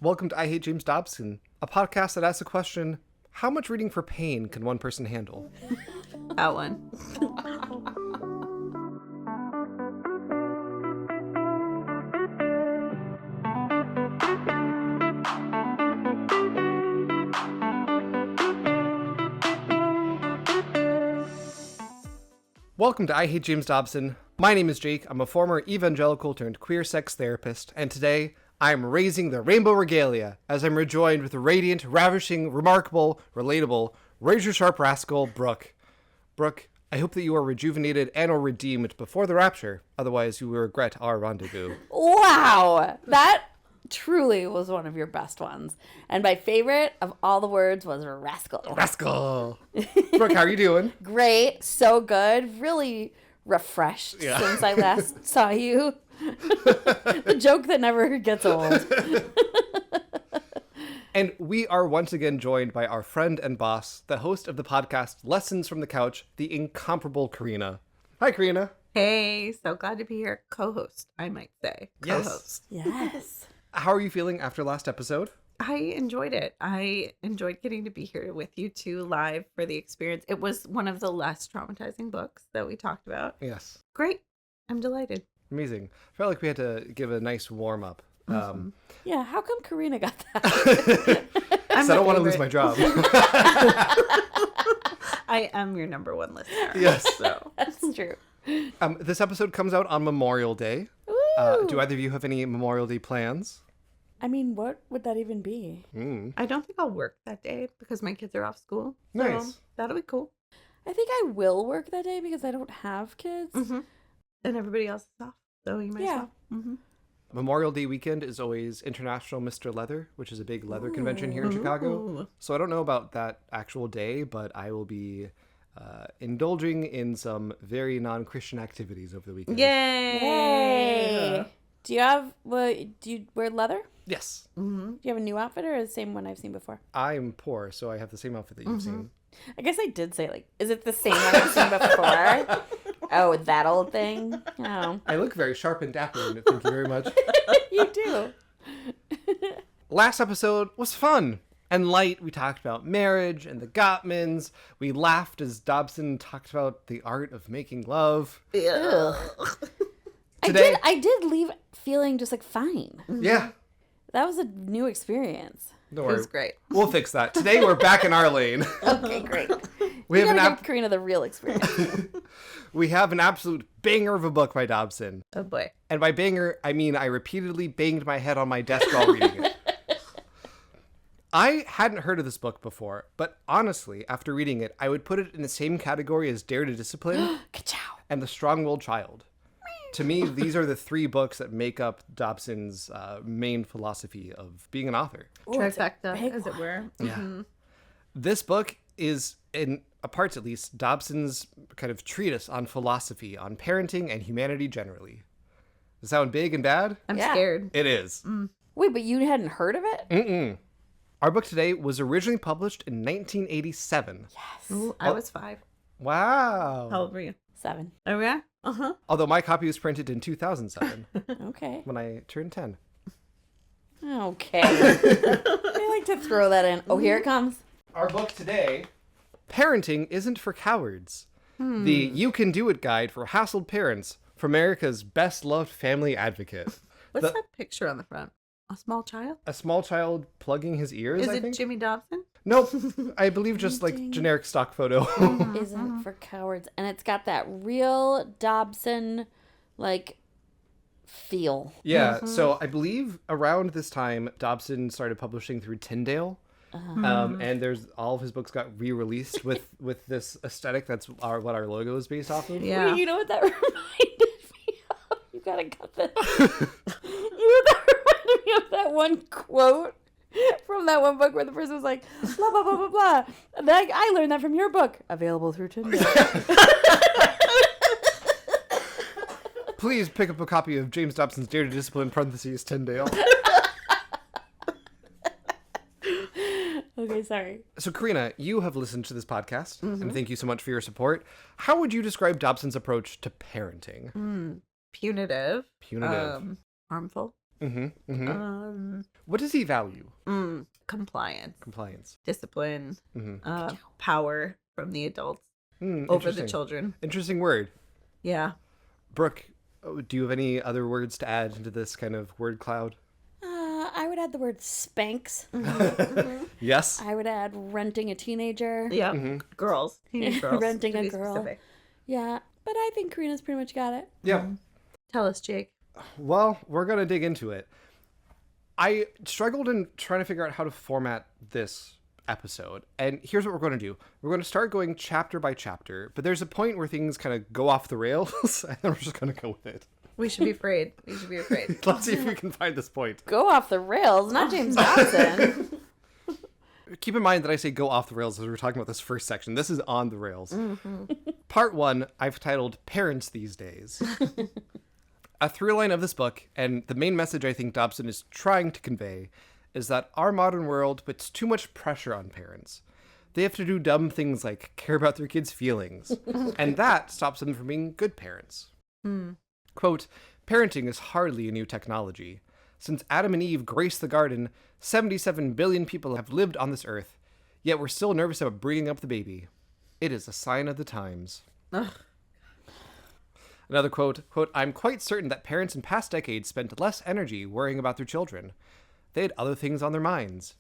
Welcome to I Hate James Dobson, a podcast that asks the question, how much reading for pain can one person handle? That one. Welcome to I Hate James Dobson. My name is Jake. I'm a former evangelical turned queer sex therapist, and today I am raising the rainbow regalia as I'm rejoined with the radiant, ravishing, remarkable, relatable, razor-sharp rascal, Brooke. Brooke, I hope that you are rejuvenated and or redeemed before the rapture. Otherwise, you will regret our rendezvous. Wow! That truly was one of your best ones. And my favorite of all the words was rascal. Rascal! Brooke, how are you doing? Great. So good. Really refreshed since I last saw you. The joke that never gets old. And we are once again joined by our friend and boss, the host of the podcast Lessons from the Couch, the incomparable Corina. Hi, Corina. Hey, so glad to be here. Co-host, I might say. Yes. Co-host. Yes. How are you feeling after last episode? I enjoyed it. I enjoyed getting to be here with you two live for the experience. It was one of the less traumatizing books that we talked about. Yes. Great. I'm delighted. Amazing. I felt like we had to give a nice warm-up. Yeah, how come Corina got that? I don't want to lose my job. I am your number one listener. Yes. So. That's true. This episode comes out on Memorial Day. Ooh. Do either of you have any Memorial Day plans? I mean, what would that even be? I don't think I'll work that day because my kids are off school. So Nice. that'll be cool. I think I will work that day because I don't have kids. Mm-hmm. And everybody else is off. So you might as well. Mm-hmm. Memorial Day weekend is always International Mr. Leather, which is a big leather convention here in Chicago. Ooh. So I don't know about that actual day, but I will be indulging in some very non-Christian activities over the weekend. Yay! Do you wear leather? Yes. Mm-hmm. Do you have a new outfit or the same one I've seen before? I'm poor, so I have the same outfit that you've seen. I guess I did say, like, is it the same one I've seen before? Oh, that old thing? Oh. I look very sharp and dapper in it. Thank you very much. You do. Last episode was fun and light. We talked about marriage and the Gottmans. We laughed as Dobson talked about the art of making love. Ugh. Today- I did leave feeling just, like, fine. Yeah. That was a new experience. Don't It worry. was great. We'll fix that. Today we're back in our lane. Okay, great. We We have gotta an give Karina the real experience. we have an absolute banger of a book by Dobson. Oh boy. And by banger, I mean I repeatedly banged my head on my desk while reading it. I hadn't heard of this book before, but honestly, after reading it, I would put it in the same category as Dare to Discipline Ka-chow. and The Strong-Willed Child. To me, these are the three books that make up Dobson's main philosophy of being an author. Ooh, it's a Trifecta, big as it one. were. Yeah. Mm-hmm. This book is, in parts at least, Dobson's kind of treatise on philosophy, on parenting, and humanity generally. Does that sound big and bad? I'm Yeah. scared. It is. Wait, but you hadn't heard of it? Mm-mm. Our book today was originally published in 1987. Yes. Ooh, I was 5. Wow. How old were you? 7. Oh, yeah? Uh-huh. Although my copy was printed in 2007 Okay. when I turned 10. Okay. I like to throw that in. Oh, here it comes. Our book today, Parenting Isn't for Cowards. The You Can Do It Guide for Hassled Parents from America's best-loved family advocate. What's The- that picture on the front? A small child? A small child plugging his ears, Is I it think? Jimmy Dobson? Nope. I believe just like generic stock photo. Isn't for cowards. And it's got that real Dobson, like, feel. Yeah, so I believe around this time, Dobson started publishing through Tyndale. And there's all of his books got re-released with this aesthetic that's what our logo is based off of. Yeah. Wait, you know what that reminded me of? You gotta cut that. You know that reminded me of that one quote from that one book where the person was like, blah, blah, blah, blah, blah. And I learned that from your book. Available through Tinder. Please pick up a copy of James Dobson's Dare to Discipline, parentheses, Tyndale. Okay, sorry. So, Corina, you have listened to this podcast, and thank you so much for your support. How would you describe Dobson's approach to parenting? Punitive. Punitive. Harmful. What does he value? Compliance, Compliance. discipline, power from the adults over the Interesting. children. Interesting word. Yeah. Brooke, do you have any other words to add into this kind of word cloud? I would add the word spanks. Yes. I would add renting a teenager. Yeah. Girls. Teenage girls. Renting to a be girl. specific. Yeah, but I think Karina's pretty much got it. Yeah. Tell us, Jake. Well, we're going to dig into it. I struggled in trying to figure out how to format this episode. And here's what we're going to do. We're going to start going chapter by chapter, but there's a point where things kind of go off the rails, and then we're just going to go with it. We should be afraid. We should be afraid. Let's see if we can find this point. Go off the rails, not James Dobson. Keep in mind that I say go off the rails as we're talking about this first section. This is on the rails. Part 1, I've titled Parents These Days. A through line of this book, and the main message I think Dobson is trying to convey, is that our modern world puts too much pressure on parents. They have to do dumb things like care about their kids' feelings, and that stops them from being good parents. Quote, parenting is hardly a new technology. Since Adam and Eve graced the garden, 77 billion people have lived on this earth, yet we're still nervous about bringing up the baby. It is a sign of the times. Another quote, I'm quite certain that parents in past decades spent less energy worrying about their children. They had other things on their minds.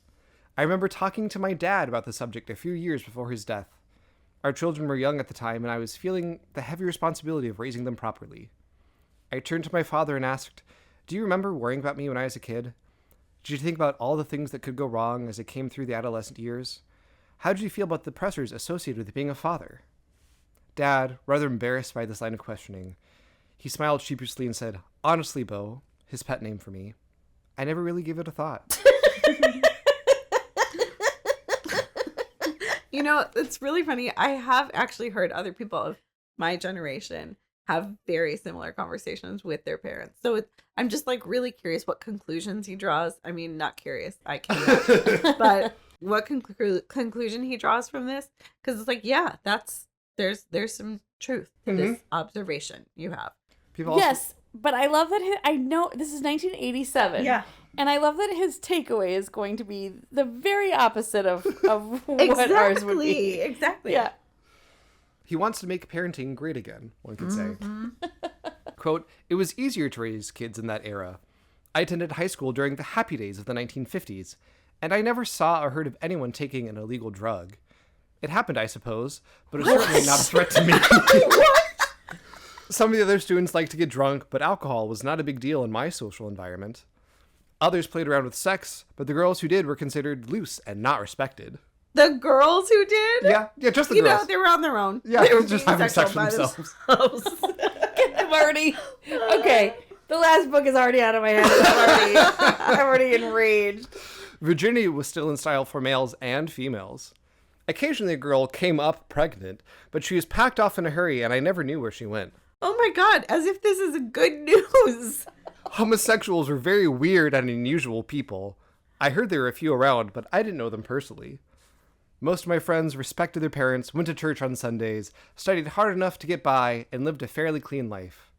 I remember talking to my dad about the subject a few years before his death. Our children were young at the time, and I was feeling the heavy responsibility of raising them properly. I turned to my father and asked, do you remember worrying about me when I was a kid? Did you think about all the things that could go wrong as I came through the adolescent years? How did you feel about the pressures associated with being a father? Dad, rather embarrassed by this line of questioning, he smiled sheepishly and said, honestly, Bo, his pet name for me, I never really gave it a thought. You know, it's really funny. I have actually heard other people of my generation have very similar conversations with their parents. So I'm just like really curious what conclusions he draws. I mean, not curious. I can't. But what conclusion he draws from this? Because it's like, yeah, there's some truth to this observation you have. People also, Yes, but I love that I know this is 1987. Yeah. And I love that his takeaway is going to be the very opposite of what ours would be. Exactly. Yeah. he wants to make parenting great again, one could say. Quote, it was easier to raise kids in that era. I attended high school during the happy days of the 1950s, and I never saw or heard of anyone taking an illegal drug. It happened, I suppose, but it was certainly not a threat to me. Some of the other students liked to get drunk, but alcohol was not a big deal in my social environment. Others played around with sex, but the girls who did were considered loose and not respected. The girls who did? Yeah, just the You girls. know, they were on their own. Yeah, they were just being having sex sexual with by themselves. I'm already okay. The last book is already out of my head. I'm already enraged. Virginity was still in style for males and females. Occasionally a girl came up pregnant, but she was packed off in a hurry and I never knew where she went. Oh my God, as if this is good news. Homosexuals were very weird and unusual people. I heard there were a few around, but I didn't know them personally. Most of my friends respected their parents, went to church on Sundays, studied hard enough to get by, and lived a fairly clean life.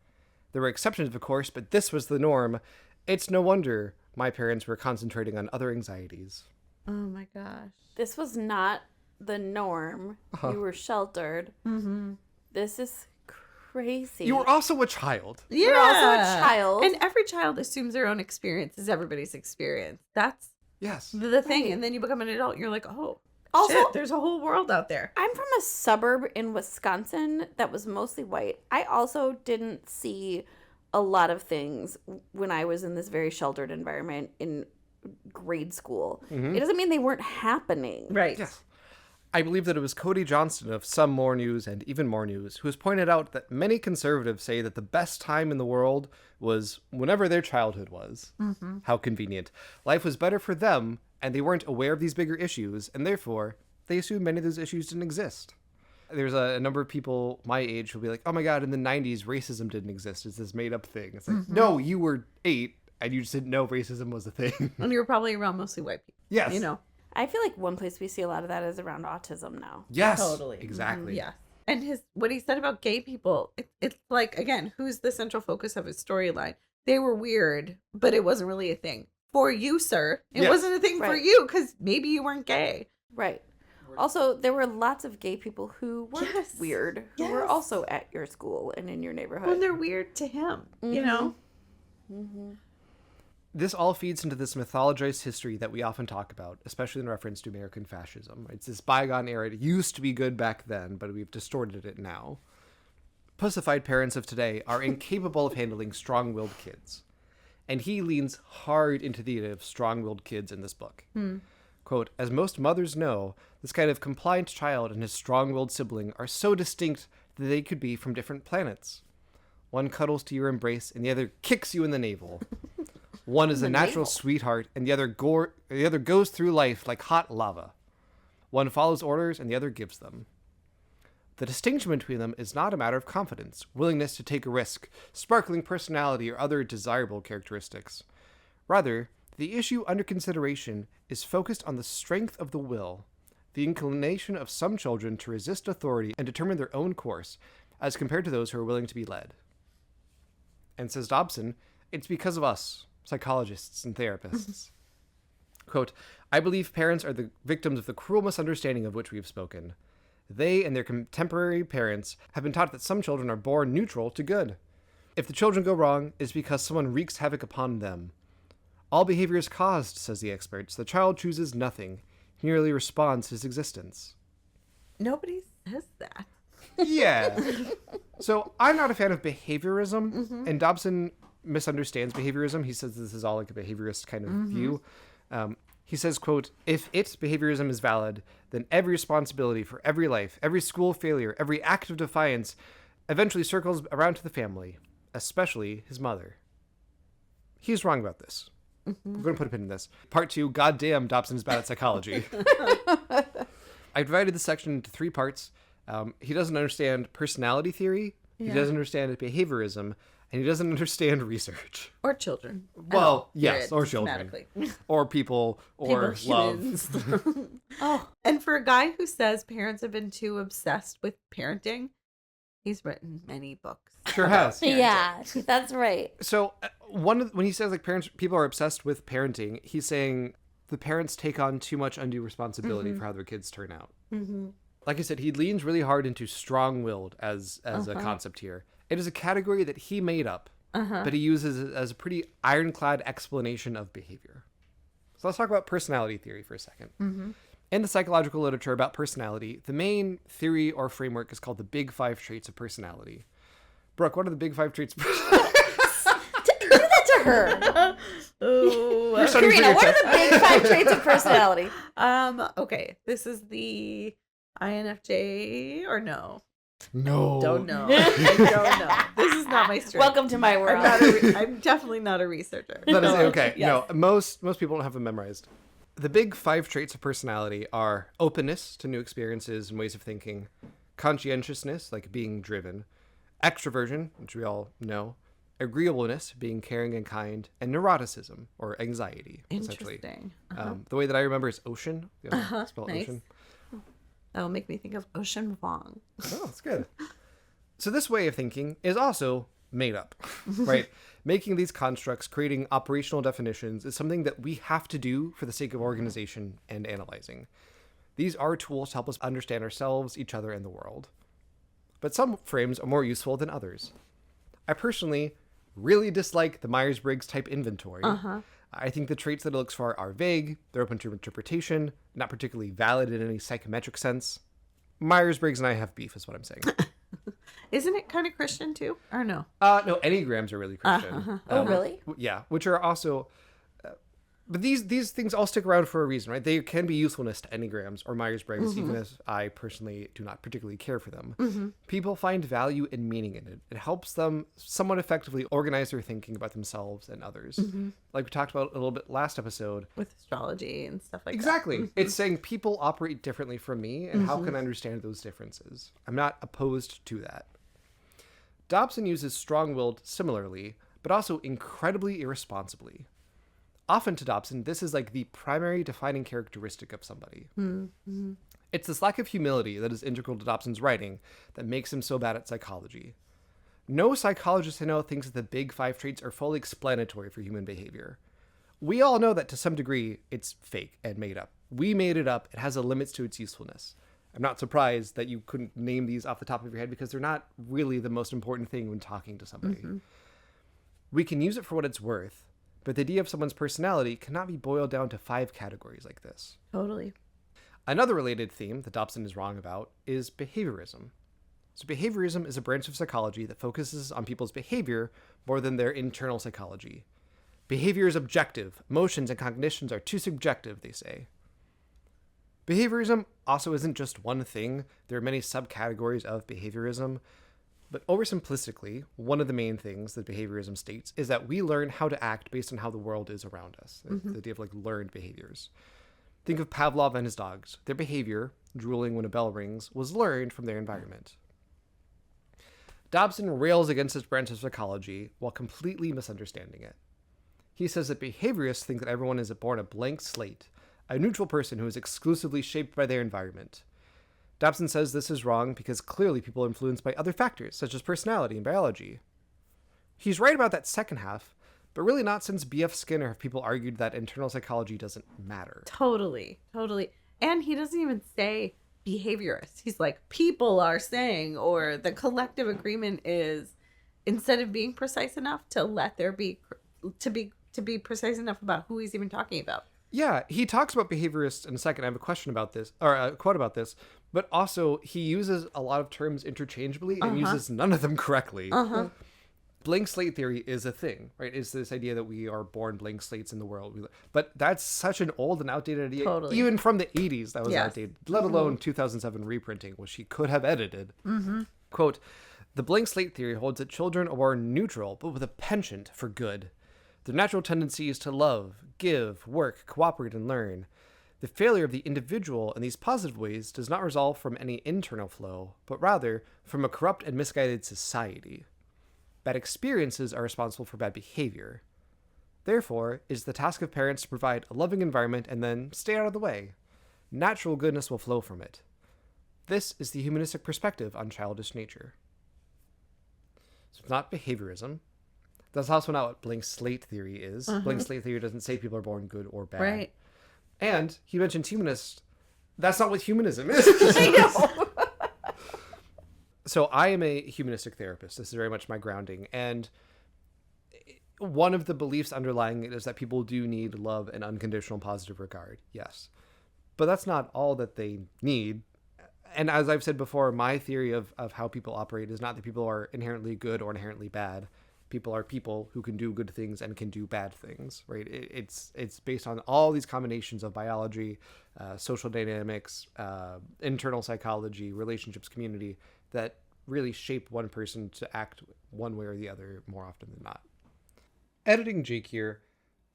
There were exceptions, of course, but this was the norm. It's no wonder my parents were concentrating on other anxieties. Oh my gosh. This was not the norm. You were sheltered. Mm-hmm. This is crazy. You were also a child. Yeah. You're also a child. And every child assumes their own experience is everybody's experience. That's Yes. the thing. Right. And then you become an adult and you're like, oh, Also- shit, there's a whole world out there. I'm from a suburb in Wisconsin that was mostly white. I also didn't see a lot of things when I was in this very sheltered environment in grade school. It doesn't mean they weren't happening. Right. Yes. I believe that it was Cody Johnston of Some More News and Even More News who has pointed out that many conservatives say that the best time in the world was whenever their childhood was. How convenient. Life was better for them, and they weren't aware of these bigger issues, and therefore, they assumed many of those issues didn't exist. There's a number of people my age who'll be like, oh my God, in the 90s, racism didn't exist. It's this made up thing. It's like, no, you were 8, and you just didn't know racism was a thing. And you were probably around mostly white people. Yes. You know. I feel like one place we see a lot of that is around autism now. Yes. Totally. Exactly. Yeah. And what he said about gay people, it's like, again, who's the central focus of his storyline? they were weird, but it wasn't really a thing for you, sir. It Yes. wasn't a thing for Right. you because maybe you weren't gay. Right. Also, there were lots of gay people who weren't Yes. weird, who were Yes. also at your school and in your neighborhood. When they're weird to him, you know? Mm-hmm. This all feeds into this mythologized history that we often talk about, especially in reference to American fascism. It's this bygone era. It used to be good back then, but we've distorted it now. Pussified parents of today are incapable of handling strong-willed kids. And he leans hard into the idea of strong-willed kids in this book. Quote, as most mothers know, this kind of compliant child and his strong-willed sibling are so distinct that they could be from different planets. One cuddles to your embrace and the other kicks you in the navel. One is a natural sweetheart and the other goes through life like hot lava. One follows orders and the other gives them. The distinction between them is not a matter of confidence, willingness to take a risk, sparkling personality, or other desirable characteristics. Rather, the issue under consideration is focused on the strength of the will, the inclination of some children to resist authority and determine their own course, as compared to those who are willing to be led. And says Dobson, it's because of us, psychologists and therapists. Quote, I believe parents are the victims of the cruel misunderstanding of which we have spoken. They and their contemporary parents have been taught that some children are born neutral to good. If the children go wrong, it's because someone wreaks havoc upon them. All behavior is caused, says the experts. The child chooses nothing. He merely responds to his existence. Nobody says that. Yeah. So I'm not a fan of behaviorism, and Dobson misunderstands behaviorism. He says this is all like a behaviorist kind of view. He says, quote, if behaviorism is valid, then every responsibility for every life, every school failure, every act of defiance eventually circles around to the family, especially his mother. He's wrong about this. We're going to put a pin in this. Part 2, goddamn, Dobson is bad at psychology. I divided this section into 3 parts. He doesn't understand personality theory, he doesn't understand behaviorism, and he doesn't understand research. Or children. Well, yes, or children. Systematically. Or people, or People, love. humans. Oh, And for a guy who says parents have been too obsessed with parenting, he's written many books. Sure has. yeah, that's right. So when he says like people are obsessed with parenting, he's saying the parents take on too much undue responsibility for how their kids turn out. Like I said, he leans really hard into strong-willed as a concept here. It is a category that he made up, but he uses it as a pretty ironclad explanation of behavior. So let's talk about personality theory for a second. In the psychological literature about personality, the main theory or framework is called the Big 5 Traits of Personality. Brooke, what are the Big 5 Traits of Personality? Do that to her. Oh. You're studying for Corina, your what are test. the big 5 traits of personality? Okay. This is the INFJ or no? No. Don't know. I don't know. This is not my strength. Welcome to my I'm, world. not I'm definitely not a researcher. That is okay. Yes. No, most people don't have them memorized. The big 5 traits of personality are openness to new experiences and ways of thinking, conscientiousness, like being driven, extroversion, which we all know, agreeableness, being caring and kind, and neuroticism, or anxiety, essentially. Interesting. The way that I remember is ocean. Spell Nice. ocean. That'll make me think of Ocean Vuong. Oh, that's good. So this way of thinking is also made up, right? Making these constructs, creating operational definitions is something that we have to do for the sake of organization and analyzing. These are tools to help us understand ourselves, each other, and the world. But some frames are more useful than others. I personally really dislike the Myers-Briggs type inventory. I think the traits that it looks for are vague, they're open to interpretation, not particularly valid in any psychometric sense. Myers-Briggs and I have beef, is what I'm saying. Isn't it kind of Christian too? Or no? No, Enneagrams are really Christian. Oh, really? Yeah, which are also... but these things all stick around for a reason, right? They can be usefulness to Enneagrams or Myers-Briggs, even as I personally do not particularly care for them. People find value and meaning in it. It helps them somewhat effectively organize their thinking about themselves and others. Like we talked about a little bit last episode. With astrology and stuff like Exactly. It's saying people operate differently from me, and how can I understand those differences? I'm not opposed to that. Dobson uses strong-willed similarly, but also incredibly irresponsibly. Often to Dobson, this is like the primary defining characteristic of somebody. It's this lack of humility that is integral to Dobson's writing that makes him so bad at psychology. No psychologist I know thinks that the big 5 traits are fully explanatory for human behavior. We all know that to some degree it's fake and made up. We made it up. It has a limit to its usefulness. I'm not surprised that you couldn't name these off the top of your head because they're not really the most important thing when talking to somebody. Mm-hmm. We can use it for what it's worth, but the idea of someone's personality cannot be boiled down to 5 categories like this. Totally. Another related theme that Dobson is wrong about is behaviorism. So behaviorism is a branch of psychology that focuses on people's behavior more than their internal psychology. Behavior is objective. Emotions and cognitions are too subjective, they say. Behaviorism also isn't just one thing. There are many subcategories of behaviorism. But oversimplistically, one of the main things that behaviorism states is that we learn how to act based on how the world is around us. Mm-hmm. The idea of like learned behaviors. Think of Pavlov and his dogs. Their behavior, drooling when a bell rings, was learned from their environment. Dobson rails against this branch of psychology while completely misunderstanding it. He says that behaviorists think that everyone is born a blank slate, a neutral person who is exclusively shaped by their environment. Dobson says this is wrong because clearly people are influenced by other factors, such as personality and biology. He's right about that second half, but really not since B.F. Skinner have people argued that internal psychology doesn't matter. Totally. And he doesn't even say behaviorists. He's like, people are saying, or the collective agreement is, instead of being precise enough to let there be, to be precise enough about who he's even talking about. Yeah, he talks about behaviorists in a second. I have a question about this, or a quote about this, but also he uses a lot of terms interchangeably and uses none of them correctly. Blank slate theory is a thing, right? It's this idea that we are born blank slates in the world. But that's such an old and outdated idea. Totally. Even from the 80s, that was outdated, let alone 2007 reprinting, which he could have edited. Quote, the blank slate theory holds that children are born neutral, but with a penchant for good. Their natural tendency is to love, give, work, cooperate, and learn. The failure of the individual in these positive ways does not result from any internal flow, but rather from a corrupt and misguided society. Bad experiences are responsible for bad behavior. Therefore, it is the task of parents to provide a loving environment and then stay out of the way. Natural goodness will flow from it. This is the humanistic perspective on childish nature. So it's not behaviorism. That's also not what blank slate theory is. Blank slate theory doesn't say people are born good or bad. Right. And he mentioned humanist. That's not what humanism is. I know. So I am a humanistic therapist. This is very much my grounding. And one of the beliefs underlying it is that people do need love and unconditional positive regard. Yes. But that's not all that they need. And as I've said before, my theory of how people operate is not that people are inherently good or inherently bad. People are people who can do good things and can do bad things, right? It's based on all these combinations of biology, social dynamics, internal psychology, relationships, community that really shape one person to act one way or the other more often than not. Editing Jake here,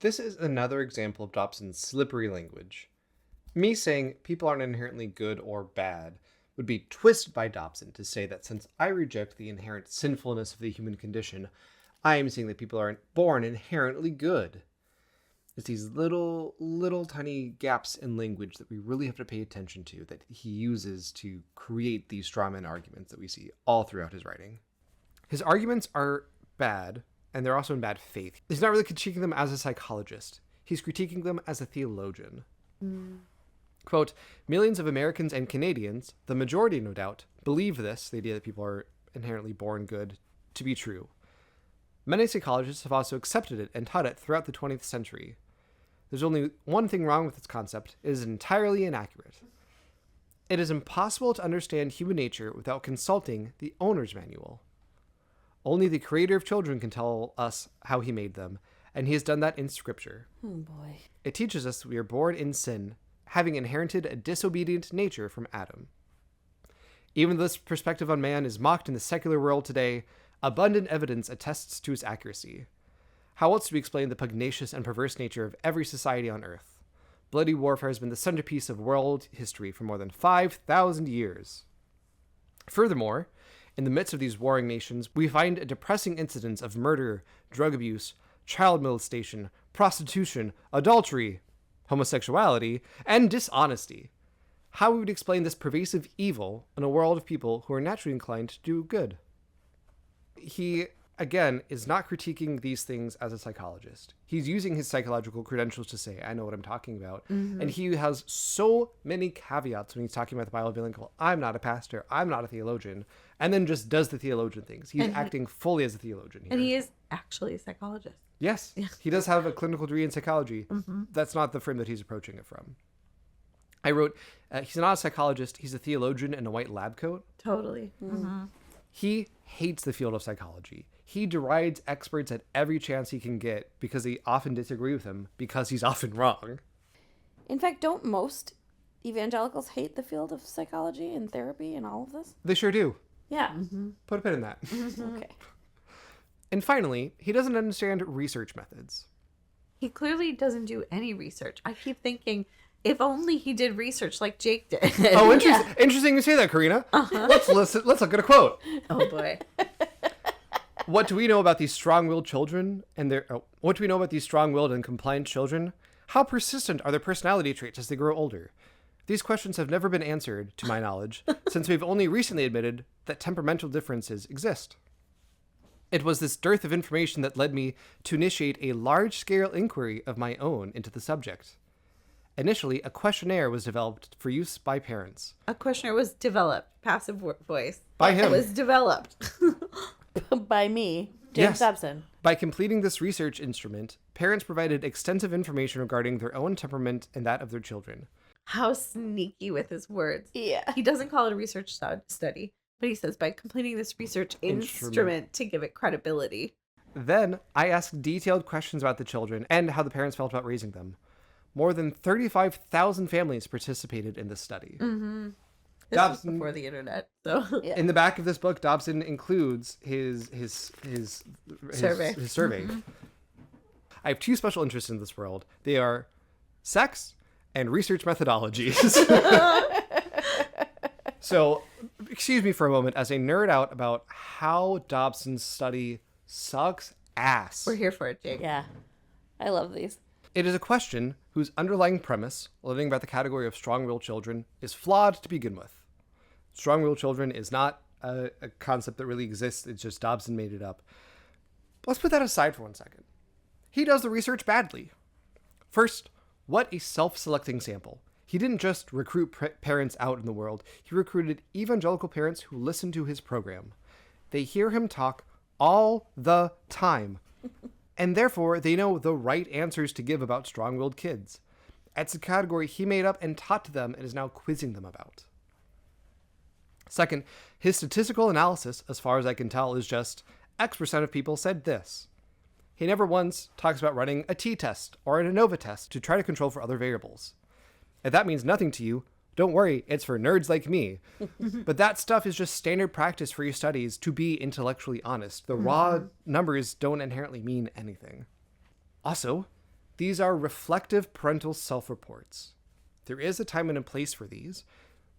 this is another example of Dobson's slippery language. Me saying people aren't inherently good or bad would be twisted by Dobson to say that since I reject the inherent sinfulness of the human condition, I am saying that people aren't born inherently good. It's these little tiny gaps in language that we really have to pay attention to that he uses to create these strawman arguments that we see all throughout his writing. His arguments are bad, and they're also in bad faith. He's not really critiquing them as a psychologist. He's critiquing them as a theologian. Quote, millions of Americans and Canadians, the majority no doubt, believe this, the idea that people are inherently born good, to be true. Many psychologists have also accepted it and taught it throughout the 20th century. There's only one thing wrong with this concept. It is entirely inaccurate. It is impossible to understand human nature without consulting the owner's manual. Only the creator of children can tell us how he made them, and he has done that in Scripture. Oh boy. It teaches us that we are born in sin, having inherited a disobedient nature from Adam. Even though this perspective on man is mocked in the secular world today, abundant evidence attests to its accuracy. How else do we explain the pugnacious and perverse nature of every society on Earth? Bloody warfare has been the centerpiece of world history for more than 5,000 years. Furthermore, in the midst of these warring nations, we find a depressing incidence of murder, drug abuse, child molestation, prostitution, adultery, homosexuality, and dishonesty. How we would explain this pervasive evil in a world of people who are naturally inclined to do good? He, again, is not critiquing these things as a psychologist. He's using his psychological credentials to say, I know what I'm talking about. And he has so many caveats when he's talking about the Bible, being like, well, I'm not a pastor, I'm not a theologian, and then just does the theologian things. He's acting fully as a theologian here. And he is actually a psychologist. Yes, he does have a clinical degree in psychology. That's not the frame that he's approaching it from. I wrote, he's not a psychologist, he's a theologian in a white lab coat. Totally. He hates the field of psychology. He derides experts at every chance he can get because they often disagree with him because he's often wrong. In fact, don't most evangelicals hate the field of psychology and therapy and all of this? They sure do. Yeah. Put a pin in that. Okay. And finally, he doesn't understand research methods. He clearly doesn't do any research. I keep thinking, if only he did research like Jake did. Oh, interesting you say that, Corina. Let's look at a quote. Oh boy. What do we know about these strong-willed children and what do we know about these strong-willed and compliant children? How persistent are their personality traits as they grow older? These questions have never been answered, to my knowledge, since we've only recently admitted that temperamental differences exist. It was this dearth of information that led me to initiate a large-scale inquiry of my own into the subject. Initially, a questionnaire was developed for use by parents. A questionnaire was developed. Passive voice. By him. It was developed. By me, James Dobson. By completing this research instrument, parents provided extensive information regarding their own temperament and that of their children. How sneaky with his words. Yeah. He doesn't call it a research study, but he says by completing this research instrument to give it credibility. Then, I asked detailed questions about the children and how the parents felt about raising them. More than 35,000 families participated in this study. This was before the internet, so In the back of this book, Dobson includes his survey. His survey. I have two special interests in this world. They are sex and research methodologies. So, excuse me for a moment as I nerd out about how Dobson's study sucks ass. we're here for it, Jake. Yeah. I love these. It is a question whose underlying premise, living about the category of strong-willed children, is flawed to begin with. Strong-willed children is not a concept that really exists. It's just Dobson made it up. But let's put that aside for 1 second. He does the research badly. First, what a self-selecting sample. He didn't just recruit parents out in the world. He recruited evangelical parents who listen to his program. They hear him talk all the time. And therefore, they know the right answers to give about strong-willed kids. It's a category he made up and taught to them and is now quizzing them about. Second, his statistical analysis, as far as I can tell, is just X% of people said this. He never once talks about running a t-test or an ANOVA test to try to control for other variables. If that means nothing to you, don't worry, it's for nerds like me. But that stuff is just standard practice for your studies to be intellectually honest. The raw numbers don't inherently mean anything. Also, these are reflective parental self-reports. There is a time and a place for these,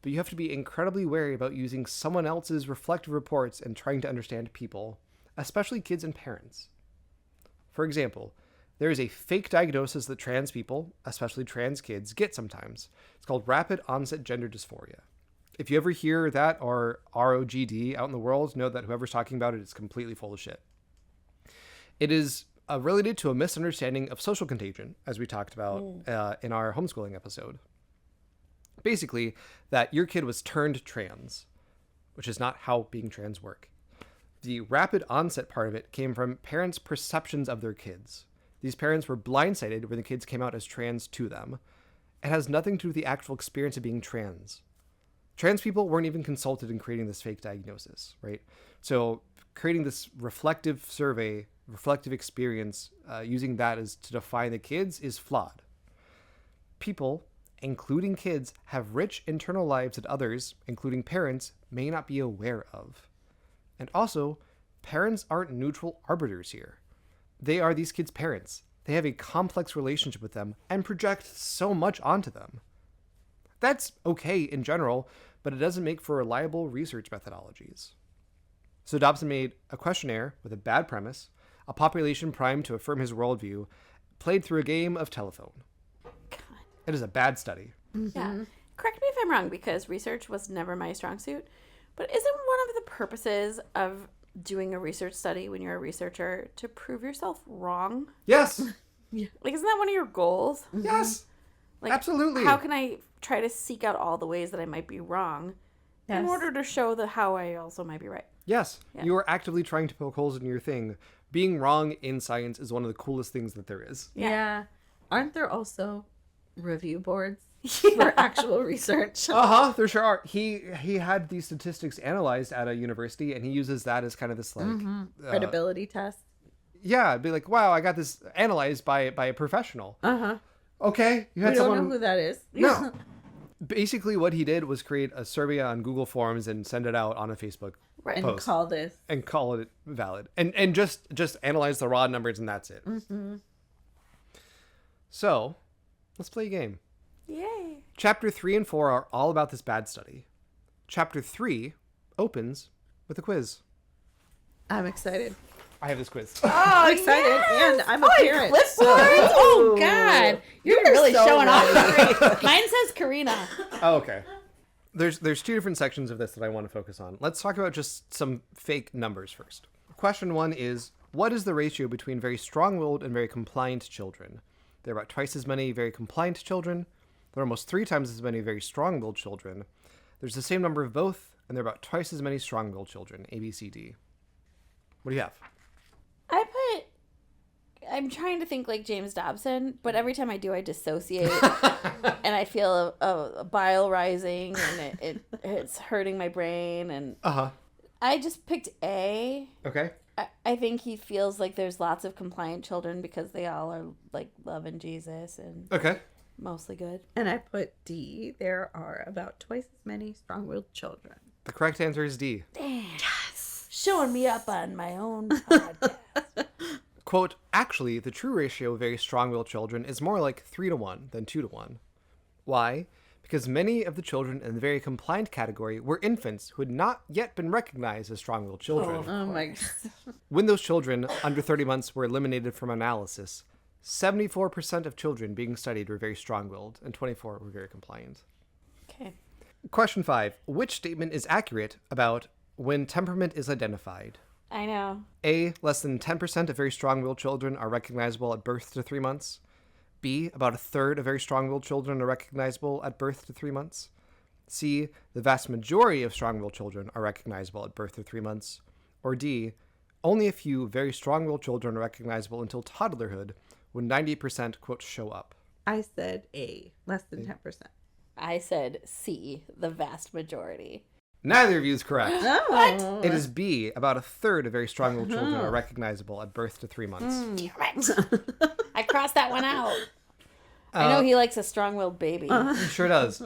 but you have to be incredibly wary about using someone else's reflective reports and trying to understand people, especially kids and parents. For example, there is a fake diagnosis that trans people, especially trans kids, get sometimes. It's called rapid onset gender dysphoria. If you ever hear that or ROGD out in the world, know that whoever's talking about it is completely full of shit. It is related to a misunderstanding of social contagion, as we talked about in our homeschooling episode. Basically, that your kid was turned trans, which is not how being trans work. The rapid onset part of it came from parents' perceptions of their kids. These parents were blindsided when the kids came out as trans to them. It has nothing to do with the actual experience of being trans. Trans people weren't even consulted in creating this fake diagnosis, right? So creating this reflective survey, reflective experience, using that as to define the kids is flawed. People, including kids, have rich internal lives that others, including parents, may not be aware of. And also, parents aren't neutral arbiters here. They are these kids' parents. They have a complex relationship with them and project so much onto them. That's okay in general, but it doesn't make for reliable research methodologies. So Dobson made a questionnaire with a bad premise, a population primed to affirm his worldview, played through a game of telephone. God. It is a bad study. Yeah. Correct me if I'm wrong, because research was never my strong suit. But isn't one of the purposes of doing a research study when you're a researcher to prove yourself wrong? Yes. Like, isn't that one of your goals? Yes. Like, Absolutely. How can I try to seek out all the ways that I might be wrong in order to show how I also might be right? Yes. Yeah. You are actively trying to poke holes in your thing. Being wrong in science is one of the coolest things that there is. Yeah. Aren't there also review boards for actual research? There sure are. He had these statistics analyzed at a university, and he uses that as kind of this like Credibility test. Yeah, it'd be like, wow, I got this analyzed by a professional. Okay, you had We someone. don't know who that is. No. Basically, what he did was create a survey on Google Forms and send it out on a Facebook And post call this. and call it valid, and just analyze the raw numbers, and that's it. So, let's play a game. Yay. Chapter 3 and 4 are all about this bad study. Chapter 3 opens with a quiz. I'm excited. I have this quiz. I'm excited, and I'm a parent. Clipboards? Oh, God. You're really so showing off. Mine says Corina. Oh, okay. There's two different sections of this that I want to focus on. Let's talk about just some fake numbers first. Question 1 is, what is the ratio between very strong-willed and very compliant children? There are about twice as many very compliant children. There are almost 3 times as many very strong-willed children. There's the same number of both, and there are about twice as many strong-willed children. A, B, C, D. What do you have? I'm trying to think like James Dobson, but every time I do, I dissociate, and I feel a bile rising, and it's hurting my brain, and I just picked A. Okay. I think he feels like there's lots of compliant children because they all are like loving Jesus and Okay. mostly good. And I put D. There are about twice as many strong-willed children. The correct answer is D. Damn. Yes. Showing me up on my own podcast. Quote, actually, the true ratio of very strong-willed children is more like 3-to-1 than 2-to-1. Why? Because many of the children in the very compliant category were infants who had not yet been recognized as strong-willed children. Oh my God. When those children under 30 months were eliminated from analysis, 74% of children being studied were very strong-willed and 24 were very compliant. Okay. Question 5. Which statement is accurate about when temperament is identified? I know. A, less than 10% of very strong-willed children are recognizable at birth to 3 months. B, about a third of very strong-willed children are recognizable at birth to 3 months. C, the vast majority of strong-willed children are recognizable at birth to 3 months. Or D, only a few very strong-willed children are recognizable until toddlerhood, when 90%, quote, show up. I said A. Less than 10%. I said C, the vast majority. Neither of you is correct. Oh. It is B, about a third of very strong-willed children are recognizable at birth to 3 months. I crossed that one out. I know he likes a strong-willed baby. He sure does.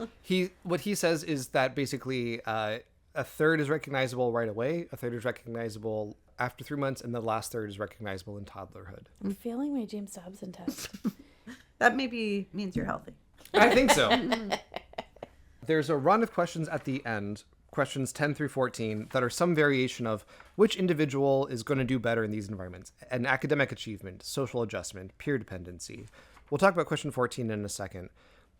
What he says is that basically a third is recognizable right away, a third is recognizable after 3 months, and the last third is recognizable in toddlerhood. I'm failing my James Dobson test. That maybe means you're healthy. I think so. There's a run of questions at the end, questions 10 through 14, that are some variation of which individual is going to do better in these environments. An academic achievement, social adjustment, peer dependency. We'll talk about question 14 in a second.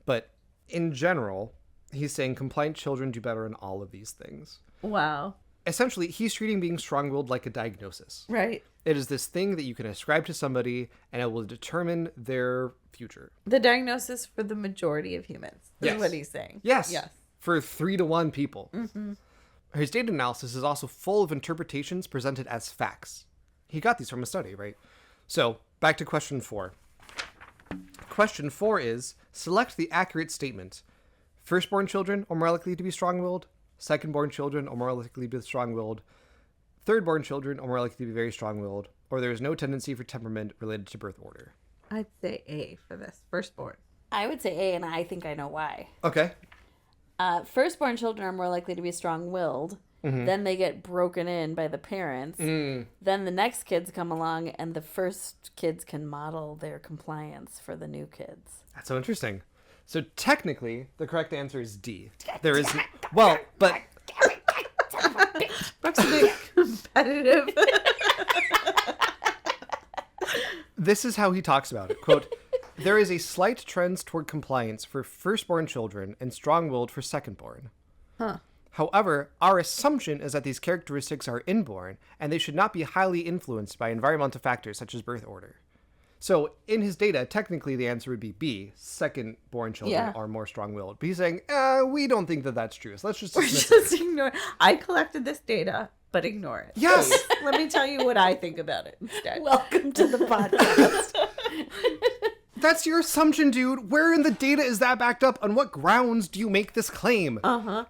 But in general, he's saying compliant children do better in all of these things. Wow. Essentially, he's treating being strong-willed like a diagnosis. Right. It is this thing that you can ascribe to somebody, and it will determine their future. The diagnosis for the majority of humans is Yes. what he's saying. Yes. Yes. For 3-to-1 people. His data analysis is also full of interpretations presented as facts. He got these from a study, right? So, back to question 4. Question 4 is, select the accurate statement. Firstborn children are more likely to be strong-willed. Secondborn children are more likely to be strong-willed. Thirdborn children are more likely to be very strong-willed. Or there is no tendency for temperament related to birth order. I'd say A for this. Firstborn. I would say A, and I think I know why. Okay. Firstborn children are more likely to be strong-willed. Then they get broken in by the parents. Then the next kids come along, and the first kids can model their compliance for the new kids. That's so interesting. So technically, the correct answer is D. There is, well, but Brooke's a bit competitive. this is how he talks about it. Quote, there is a slight trend toward compliance for firstborn children and strong-willed for secondborn. Huh. However, our assumption is that these characteristics are inborn, and they should not be highly influenced by environmental factors such as birth order. So, in his data, technically the answer would be B. Second-born children are more strong-willed. But he's saying, we don't think that that's true, so let's just dismiss it. Just ignore it. I collected this data, but ignore it. Yes! Please, let me tell you what I think about it instead. Welcome to the podcast. That's your assumption, dude. Where in the data is that backed up? On what grounds do you make this claim?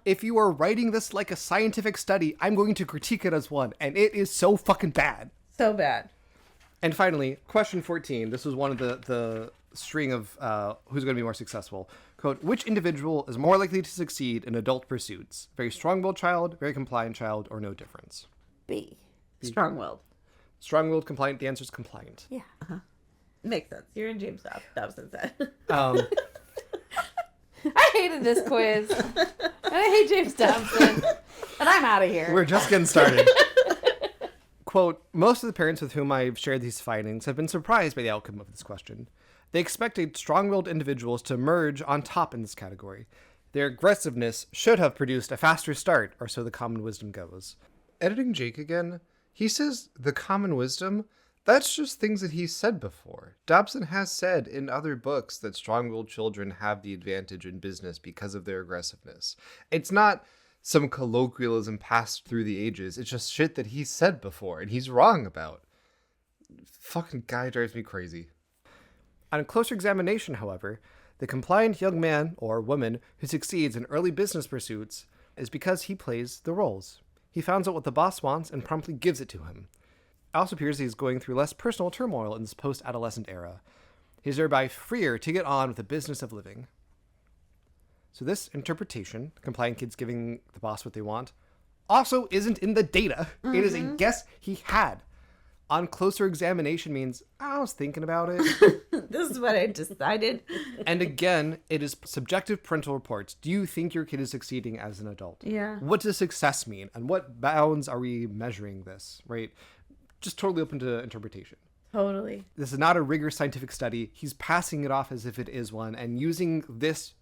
If you are writing this like a scientific study, I'm going to critique it as one, and it is so fucking bad. So bad. And finally, question 14. This was one of the string of who's going to be more successful. Quote, which individual is more likely to succeed in adult pursuits? Very strong-willed child, very compliant child, or no difference? B. Strong-willed. Strong-willed, compliant. The answer is compliant. Yeah. Makes sense. You're in James Dobson's head. I hated this quiz. And I hate James Dobson. And I'm out of here. We're just getting started. Quote, most of the parents with whom I've shared these findings have been surprised by the outcome of this question. They expected strong-willed individuals to emerge on top in this category. Their aggressiveness should have produced a faster start, or so the common wisdom goes. Editing Jake again, he says the common wisdom, that's just things that he's said before. Dobson has said in other books that strong-willed children have the advantage in business because of their aggressiveness. It's not some colloquialism passed through the ages. It's just shit that he's said before and he's wrong about. Fucking guy drives me crazy. On closer examination, however, the compliant young man or woman who succeeds in early business pursuits is because he plays the roles. He finds out what the boss wants and promptly gives it to him. It also appears he's going through less personal turmoil in this post-adolescent era. He's thereby freer to get on with the business of living. So this interpretation, compliant kids giving the boss what they want, also isn't in the data. It is a guess he had. On closer examination means, I was thinking about it. This is what I decided. And again, it is subjective parental reports. Do you think your kid is succeeding as an adult? Yeah. What does success mean? And what bounds are we measuring this, right? Just totally open to interpretation. Totally. This is not a rigorous scientific study. He's passing it off as if it is one and using this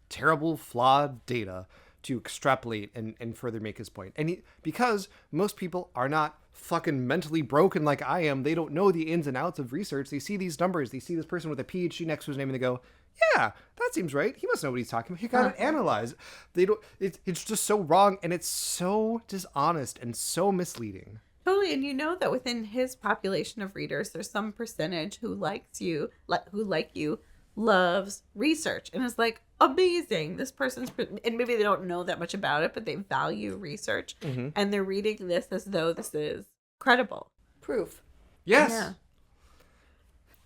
terrible, flawed data to extrapolate and further make his point. And because most people are not fucking mentally broken like I am, they don't know the ins and outs of research. They see these numbers. They see this person with a PhD next to his name and they go, yeah, that seems right. He must know what he's talking about. He got it analyzed. They don't. It's just so wrong and it's so dishonest and so misleading. Totally, and you know that within his population of readers, there's some percentage who likes you, who like you, loves research, and is like, amazing. This person's, and maybe they don't know that much about it, but they value research, and they're reading this as though this is credible. Proof. Yes. Yeah.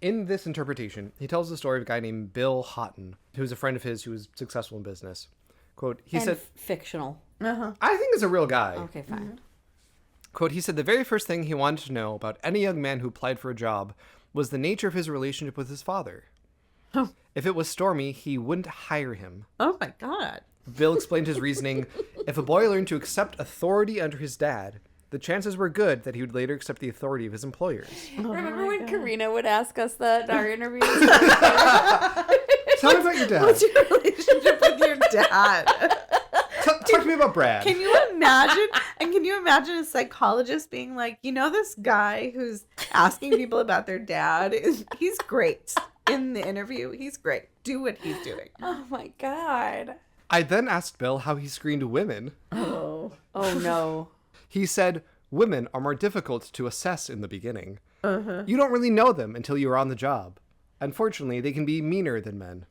In this interpretation, he tells the story of a guy named Bill Houghton, who was a friend of his who was successful in business. Quote, he said, fictional. I think it's a real guy. Okay, fine. Quote, he said the very first thing he wanted to know about any young man who applied for a job was the nature of his relationship with his father. Oh. If it was stormy, he wouldn't hire him. Oh my God. Bill explained his reasoning. If a boy learned to accept authority under his dad, the chances were good that he would later accept the authority of his employers. Remember when Corina would ask us that in our interviews? Tell me about your dad. What's your relationship with your dad? Talk to me about Brad. Can you imagine? And can you imagine a psychologist being like, you know, this guy who's asking people about their dad, he's great in the interview. He's great. Do what he's doing. Oh my God. I then asked Bill how he screened women. Oh. Oh no. He said, women are more difficult to assess in the beginning. You don't really know them until you are on the job. Unfortunately, they can be meaner than men.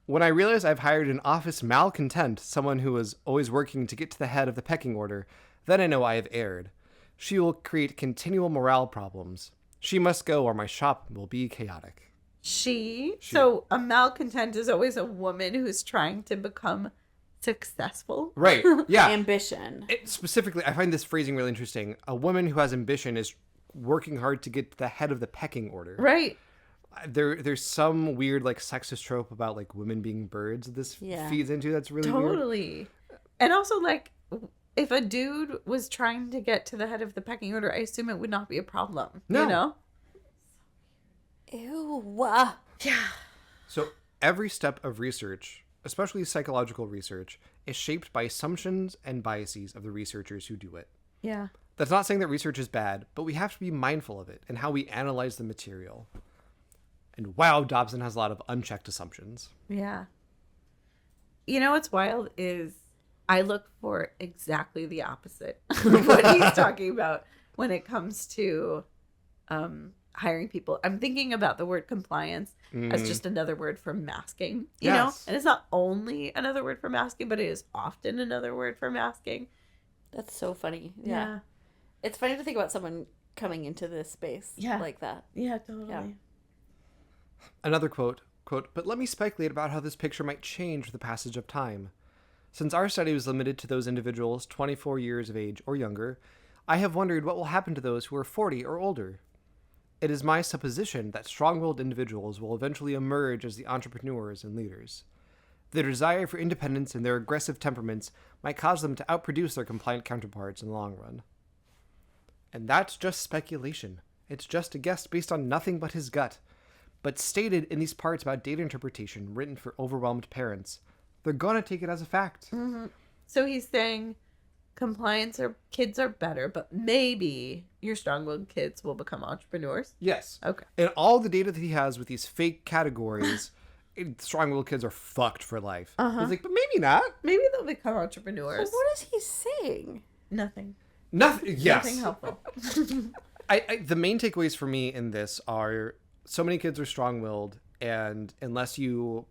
When I realized I've hired an office malcontent, someone who is always working to get to the head of the pecking order, then I know I have erred. She will create continual morale problems. She must go or my shop will be chaotic. She. So a malcontent is always a woman who's trying to become successful. Right. Yeah. Ambition. Specifically, I find this phrasing really interesting. A woman who has ambition is working hard to get to the head of the pecking order. Right. There's some weird like sexist trope about like women being birds this feeds into. That's really weird. Totally. And also, like, if a dude was trying to get to the head of the pecking order, I assume it would not be a problem. No. You know? Ew. Yeah. So every step of research especially psychological research, is shaped by assumptions and biases of the researchers who do it. Yeah. That's not saying that research is bad, but we have to be mindful of it and how we analyze the material. And wow, Dobson has a lot of unchecked assumptions. Yeah. You know what's wild is I look for exactly the opposite of what he's talking about when it comes to hiring people. I'm thinking about the word compliance as just another word for masking, you know? And it's not only another word for masking, but it is often another word for masking. That's so funny. Yeah. It's funny to think about someone coming into this space like that. Yeah, totally. Yeah. Another quote, "But let me speculate about how this picture might change with the passage of time. Since our study was limited to those individuals 24 years of age or younger, I have wondered what will happen to those who are 40 or older. It is my supposition that strong-willed individuals will eventually emerge as the entrepreneurs and leaders. Their desire for independence and their aggressive temperaments might cause them to outproduce their compliant counterparts in the long run." And that's just speculation. It's just a guess based on nothing but his gut. But stated in these parts about data interpretation written for overwhelmed parents, they're gonna take it as a fact. Mm-hmm. So he's saying compliance or kids are better, but maybe your strong-willed kids will become entrepreneurs. Yes. Okay. And all the data that he has with these fake categories, strong-willed kids are fucked for life. He's like, but maybe not. Maybe they'll become entrepreneurs. But what is he saying? Nothing. Nothing. Yes. Nothing helpful. The main takeaways for me in this are so many kids are strong-willed, and unless you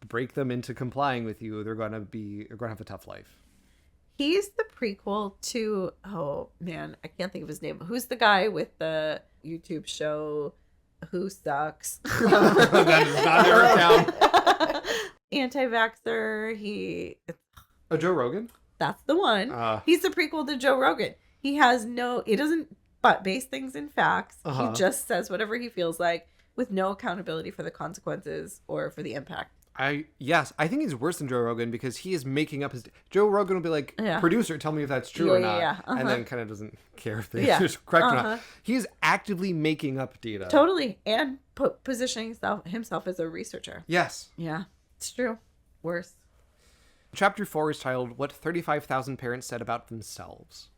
break them into complying with you, they're gonna have a tough life. He's the prequel to, oh man, I can't think of his name. Who's the guy with the YouTube show Who Sucks? That is not Eric Town. Anti-vaxxer. Joe Rogan? That's the one. He's the prequel to Joe Rogan. He doesn't base things in facts. He just says whatever he feels like with no accountability for the consequences or for the impact. I think he's worse than Joe Rogan because he is making up his... Joe Rogan will be like, producer, tell me if that's true or not. And then kind of doesn't care if they correct or not. He's actively making up data. Totally. And positioning himself as a researcher. Yes. Yeah, it's true. Worse. Chapter 4 is titled, What 35,000 Parents Said About Themselves.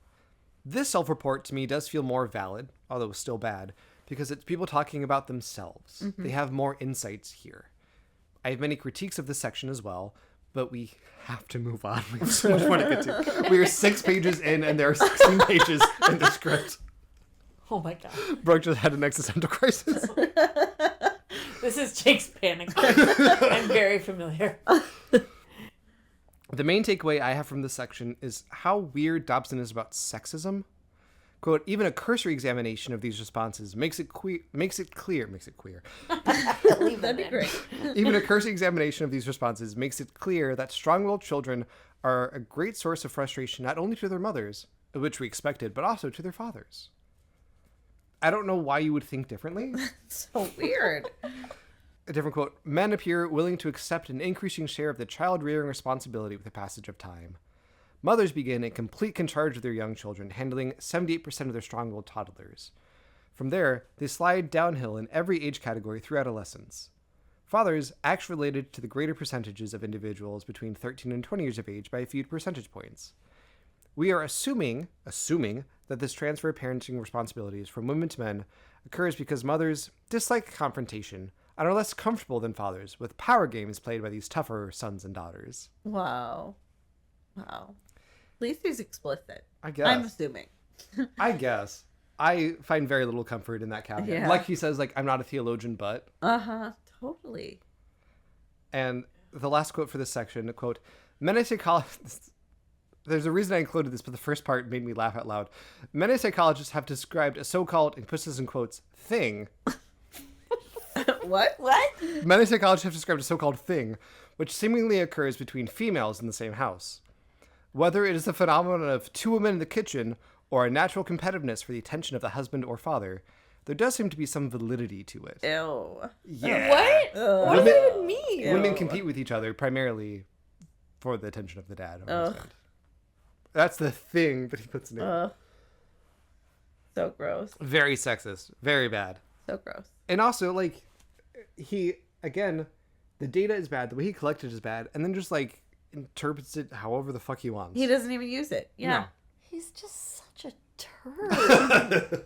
This self-report to me does feel more valid, although still bad, because it's people talking about themselves. They have more insights here. I have many critiques of this section as well, but we have to move on. We have so much more to get to. We are 6 pages in, and there are 16 pages in the script. Oh my god. Brooke just had an existential crisis. This is Jake's panic. I'm very familiar. The main takeaway I have from this section is how weird Dobson is about sexism. Quote, even a cursory examination of these responses makes it queer. That'd be great. Even a cursory examination of these responses makes it clear that strong-willed children are a great source of frustration not only to their mothers, which we expected, but also to their fathers. I don't know why you would think differently. So weird. A different quote, men appear willing to accept an increasing share of the child-rearing responsibility with the passage of time. Mothers begin in complete charge of their young children, handling 78% of their strong-willed toddlers. From there, they slide downhill in every age category through adolescence. Fathers act related to the greater percentages of individuals between 13 and 20 years of age by a few percentage points. We are assuming that this transfer of parenting responsibilities from women to men occurs because mothers dislike confrontation and are less comfortable than fathers with power games played by these tougher sons and daughters. Wow. At least he's explicit. I guess. I'm assuming. I guess. I find very little comfort in that caveat. Yeah. Like he says, like, I'm not a theologian, but... Totally. And the last quote for this section, quote, many psychologists... There's a reason I included this, but the first part made me laugh out loud. Many psychologists have described a so-called, and puts this in quotes, thing... What? Many psychologists have described a so-called thing, which seemingly occurs between females in the same house. Whether it is the phenomenon of 2 women in the kitchen or a natural competitiveness for the attention of the husband or father, there does seem to be some validity to it. Ew. Yeah. What? What does that even mean? Women compete with each other primarily for the attention of the dad or husband. That's the thing that he puts in it. So gross. Very sexist. Very bad. So gross. And also, like, he, again, The data is bad. The way he collected is bad. And then just like interprets it however the fuck he wants. He doesn't even use it. Yeah. He's just such a turd.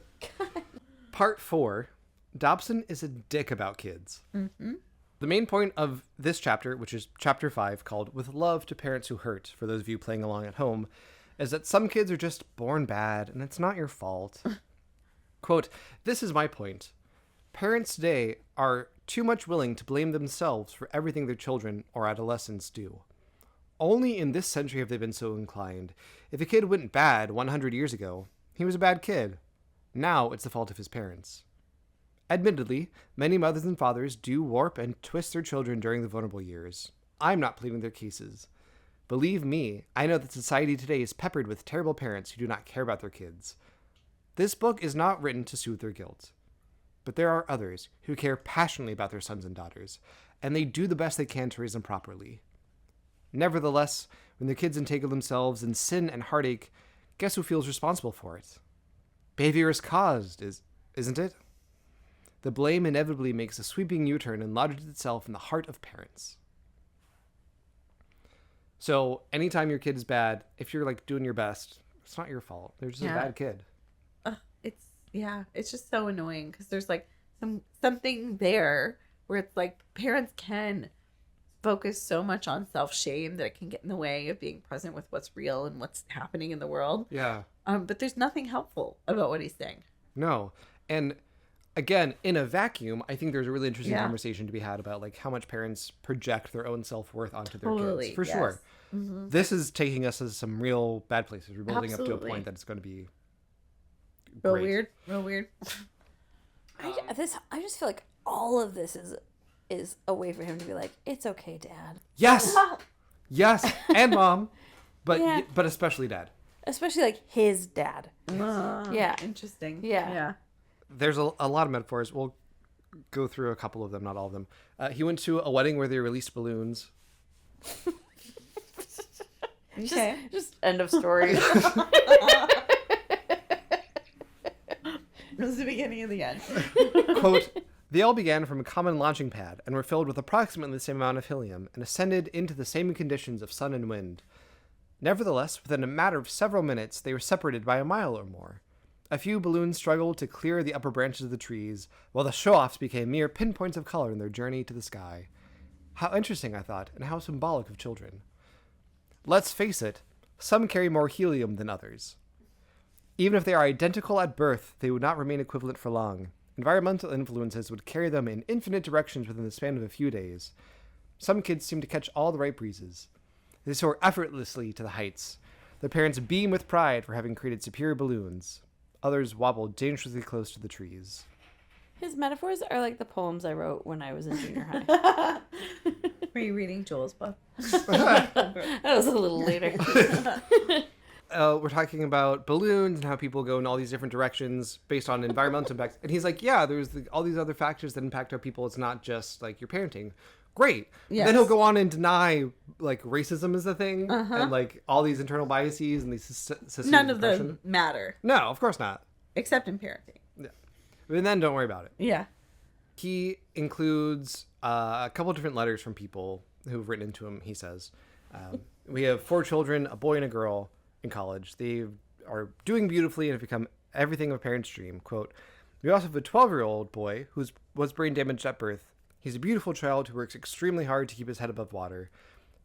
Part 4. Dobson is a dick about kids. Mm-hmm. The main point of this chapter, which is chapter 5, called With Love to Parents Who Hurt, for those of you playing along at home, is that some kids are just born bad, and it's not your fault. Quote, "This is my point. Parents today are too much willing to blame themselves for everything their children or adolescents do. Only in this century have they been so inclined. If a kid went bad 100 years ago, he was a bad kid. Now it's the fault of his parents. Admittedly, many mothers and fathers do warp and twist their children during the vulnerable years. I'm not pleading their cases. Believe me, I know that society today is peppered with terrible parents who do not care about their kids. This book is not written to soothe their guilt. But there are others who care passionately about their sons and daughters, and they do the best they can to raise them properly. Nevertheless, when their kids entangle themselves in sin and heartache, guess who feels responsible for it? Behavior is caused, isn't it? The blame inevitably makes a sweeping U-turn and lodges itself in the heart of parents." So, anytime your kid is bad, if you're like doing your best, it's not your fault. They're just a bad kid. It's just so annoying because there's like something there where it's like parents can focus so much on self-shame that it can get in the way of being present with what's real and what's happening in the world. Yeah. But there's nothing helpful about what he's saying. No. And again, in a vacuum, I think there's a really interesting conversation to be had about like how much parents project their own self-worth onto their kids. For sure. Mm-hmm. This is taking us to some real bad places. We're building up to a point that it's going to be great. Real weird. I just feel like all of this is a way for him to be like, it's okay, Dad. Yes. Yes. And Mom. But especially Dad. Especially like his dad. Yeah. Interesting. Yeah. There's a lot of metaphors. We'll go through a couple of them, not all of them. He went to a wedding where they released balloons. Okay. Just end of story. It was the beginning of the end. Quote, "They all began from a common launching pad and were filled with approximately the same amount of helium and ascended into the same conditions of sun and wind. Nevertheless, within a matter of several minutes, they were separated by a mile or more. A few balloons struggled to clear the upper branches of the trees, while the show-offs became mere pinpoints of color in their journey to the sky. How interesting, I thought, and how symbolic of children. Let's face it, some carry more helium than others. Even if they are identical at birth, they would not remain equivalent for long. Environmental influences would carry them in infinite directions within the span of a few days. Some kids seem to catch all the right breezes. They soar effortlessly to the heights. Their parents beam with pride for having created superior balloons. Others wobble dangerously close to the trees." His metaphors are like the poems I wrote when I was in junior high. Were you reading Joel's book? That was a little later. We're talking about balloons and how people go in all these different directions based on environmental impacts. And he's like, yeah, there's all these other factors that impact how people. It's not just like your parenting. Great. Yes. Then he'll go on and deny like racism is a thing and like all these internal biases and these systems. None of them matter. No, of course not. Except in parenting. Yeah. And then don't worry about it. Yeah. He includes a couple of different letters from people who've written into him, he says. We have 4 children, a boy and a girl in college. They are doing beautifully and have become everything of a parent's dream. Quote, "We also have a 12-year-old boy who was brain damaged at birth. He's a beautiful child who works extremely hard to keep his head above water.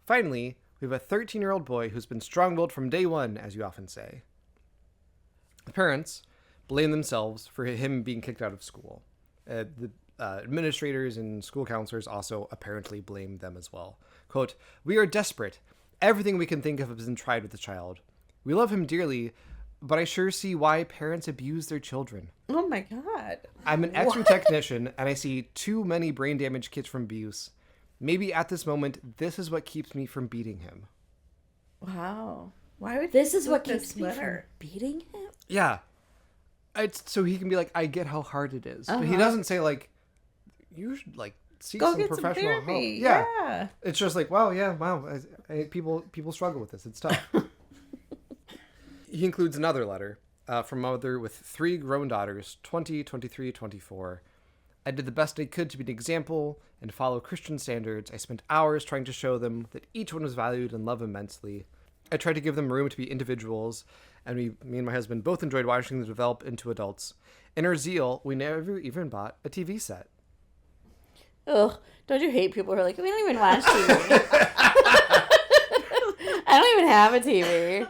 Finally, we have a 13-year-old boy who's been strong-willed from day one, as you often say." The parents blame themselves for him being kicked out of school. The administrators and school counselors also apparently blame them as well. Quote, "We are desperate. Everything we can think of has been tried with the child. We love him dearly, but I sure see why parents abuse their children. Oh my God. I'm an X-ray technician, and I see too many brain damaged kids from abuse. Maybe at this moment, this is what keeps me from beating him." Wow. Why would This you is what put keeps this me from letter? beating him? Yeah. It's so he can be like, I get how hard it is. But he doesn't say like, you should like seek Go some get some professional help. therapy. Yeah. Yeah. It's just like, wow. People struggle with this. It's tough. He includes another letter from a mother with 3 grown daughters, 20, 23, 24. I did the best I could to be an example and follow Christian standards. I spent hours trying to show them that each one was valued and loved immensely. I tried to give them room to be individuals, and me and my husband both enjoyed watching them develop into adults. In our zeal, we never even bought a TV set. Ugh, don't you hate people who are like, we don't even watch TV? I don't even have a TV.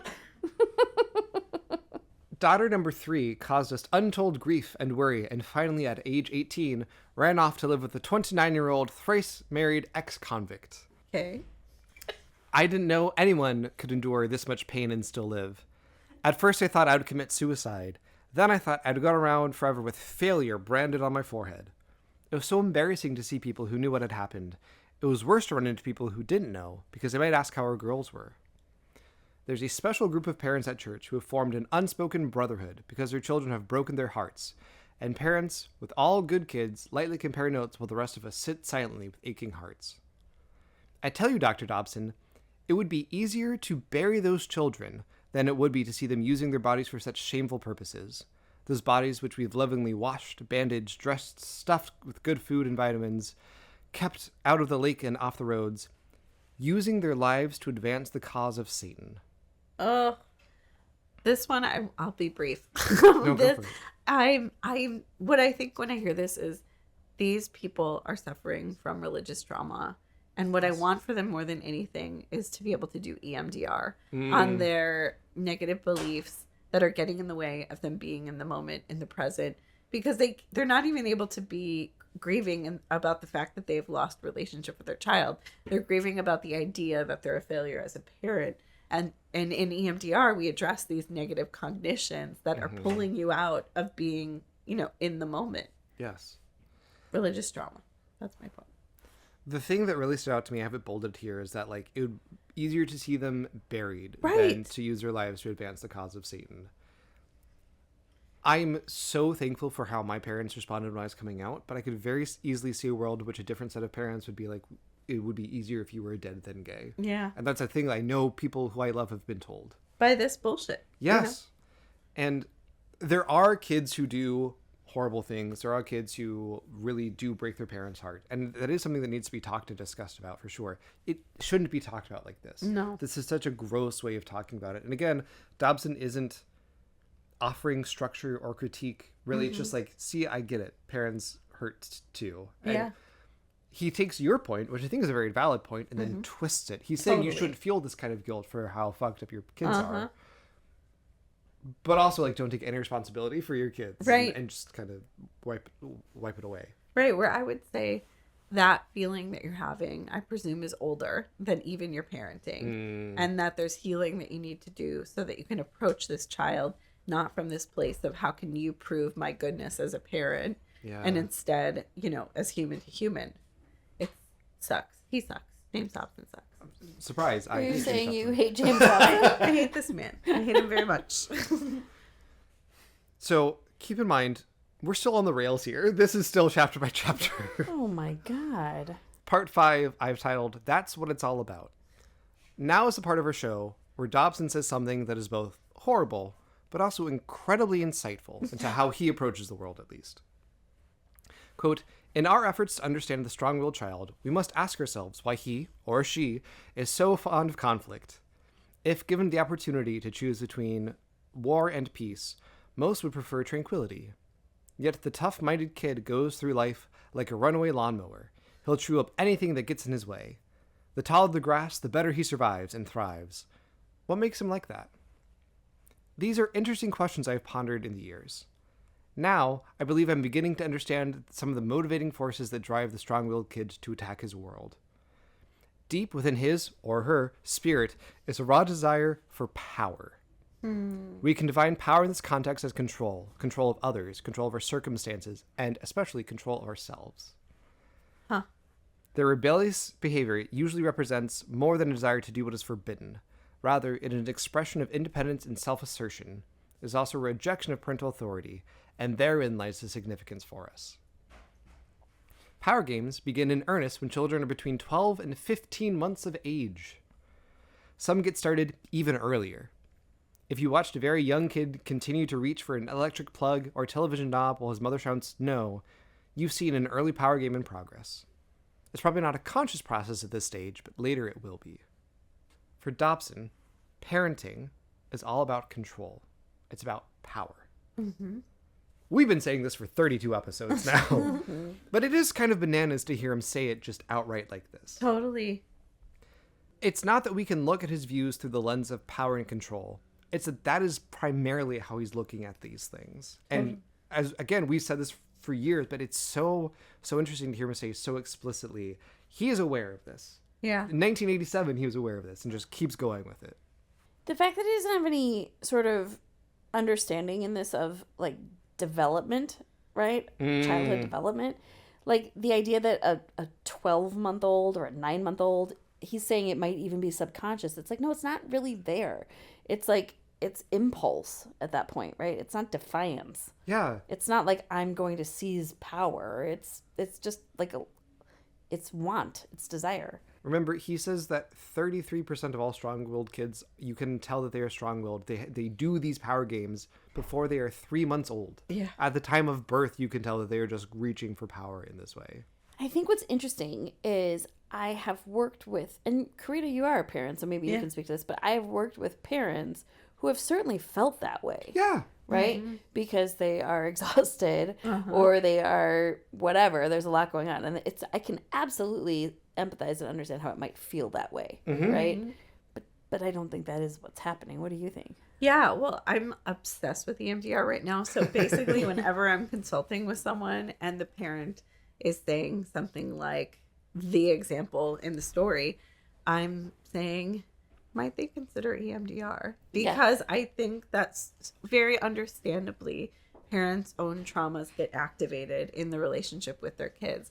Daughter number 3 caused us untold grief and worry, and finally at age 18 ran off to live with a 29-year-old thrice married ex-convict. Okay. I didn't know anyone could endure this much pain and still live. At first I thought I would commit suicide. Then I thought I'd go around forever with failure branded on my forehead. It was so embarrassing to see people who knew what had happened. It was worse to run into people who didn't know, because they might ask how our girls were. There's a special group of parents at church who have formed an unspoken brotherhood because their children have broken their hearts, and parents, with all good kids, lightly compare notes while the rest of us sit silently with aching hearts. I tell you, Dr. Dobson, it would be easier to bury those children than it would be to see them using their bodies for such shameful purposes. Those bodies which we've lovingly washed, bandaged, dressed, stuffed with good food and vitamins, kept out of the lake and off the roads, using their lives to advance the cause of Satan. This one, I'll be brief. No, go for it. What I think when I hear this is these people are suffering from religious trauma. And what I want for them more than anything is to be able to do EMDR on their negative beliefs that are getting in the way of them being in the moment, in the present, because they're not even able to be grieving about the fact that they've lost relationship with their child. They're grieving about the idea that they're a failure as a parent. And in EMDR, we address these negative cognitions that are pulling you out of being, in the moment. Yes. Religious trauma. That's my point. The thing that really stood out to me, I have it bolded here, is that it would be easier to see them buried than Right. to use their lives to advance the cause of Satan. I'm so thankful for how my parents responded when I was coming out, but I could very easily see a world in which a different set of parents would be like, it would be easier if you were dead than gay. Yeah. And that's a thing I know people who I love have been told. By this bullshit. Yes. And there are kids who do horrible things. There are kids who really do break their parents' heart. And that is something that needs to be talked and discussed about for sure. It shouldn't be talked about like this. No. This is such a gross way of talking about it. And again, Dobson isn't offering structure or critique. Really, it's just like, see, I get it. Parents hurt too. And Yeah. he takes your point, which I think is a very valid point, and then twists it. He's saying you Totally. shouldn't feel this kind of guilt for how fucked up your kids are. But also, don't take any responsibility for your kids. Right. And just kind of wipe it away. Right. Where I would say that feeling that you're having, I presume, is older than even your parenting. And that there's healing that you need to do so that you can approach this child not from this place of how can you prove my goodness as a parent, and instead, as human to human. It sucks. He sucks. James Dobson sucks. Surprise. Are you hate saying James you Dobson. hate James Dobson? I hate this man. I hate him very much. So keep in mind, we're still on the rails here. This is still chapter by chapter. Oh my God. Part 5, I've titled, That's What It's All About. Now is the part of our show where Dobson says something that is both horrible, but also incredibly insightful into how he approaches the world, at least. Quote, in our efforts to understand the strong-willed child, we must ask ourselves why he, or she, is so fond of conflict. If given the opportunity to choose between war and peace, most would prefer tranquility. Yet the tough-minded kid goes through life like a runaway lawnmower. He'll chew up anything that gets in his way. The taller the grass, the better he survives and thrives. What makes him like that? These are interesting questions I've pondered in the years. Now, I believe I'm beginning to understand some of the motivating forces that drive the strong-willed kid to attack his world. Deep within his, or her, spirit is a raw desire for power. We can define power in this context as control of others, control of our circumstances, and especially control of ourselves. Huh. Their rebellious behavior usually represents more than a desire to do what is forbidden. Rather, it is an expression of independence and self-assertion. It is also a rejection of parental authority, and therein lies the significance for us. Power games begin in earnest when children are between 12 and 15 months of age. Some get started even earlier. If you watched a very young kid continue to reach for an electric plug or television knob while his mother shouts no, you've seen an early power game in progress. It's probably not a conscious process at this stage, but later it will be. For Dobson, parenting is all about control. It's about power. Mm-hmm. We've been saying this for 32 episodes now, but it is kind of bananas to hear him say it just outright like this. Totally. It's not that we can look at his views through the lens of power and control. It's that is primarily how he's looking at these things. And as again, we've said this for years, but it's so interesting to hear him say so explicitly. He is aware of this. Yeah. In 1987, he was aware of this and just keeps going with it. The fact that he doesn't have any sort of understanding in this of like development, right? Childhood development. Like the idea that a 12-month-old or a 9-month-old, he's saying it might even be subconscious. It's like, no, it's not really there. It's like, it's impulse at that point, right? It's not defiance. Yeah. It's not like I'm going to seize power. It's just like it's want, it's desire. Remember, he says that 33% of all strong-willed kids, you can tell that they are strong-willed. They do these power games before they are 3 months old. Yeah. At the time of birth, you can tell that they are just reaching for power in this way. I think what's interesting is I have worked with, and Corina, you are a parent, so maybe you can speak to this, but I have worked with parents who have certainly felt that way. Yeah. Right? Mm-hmm. Because they are exhausted or they are whatever. There's a lot going on. And I can absolutely empathize and understand how it might feel that way. Right? But I don't think that is what's happening. What do you think? Yeah, well, I'm obsessed with EMDR right now. So basically, whenever I'm consulting with someone and the parent is saying something like the example in the story, I'm saying, might they consider EMDR? Because I think that's very understandably parents' own traumas get activated in the relationship with their kids.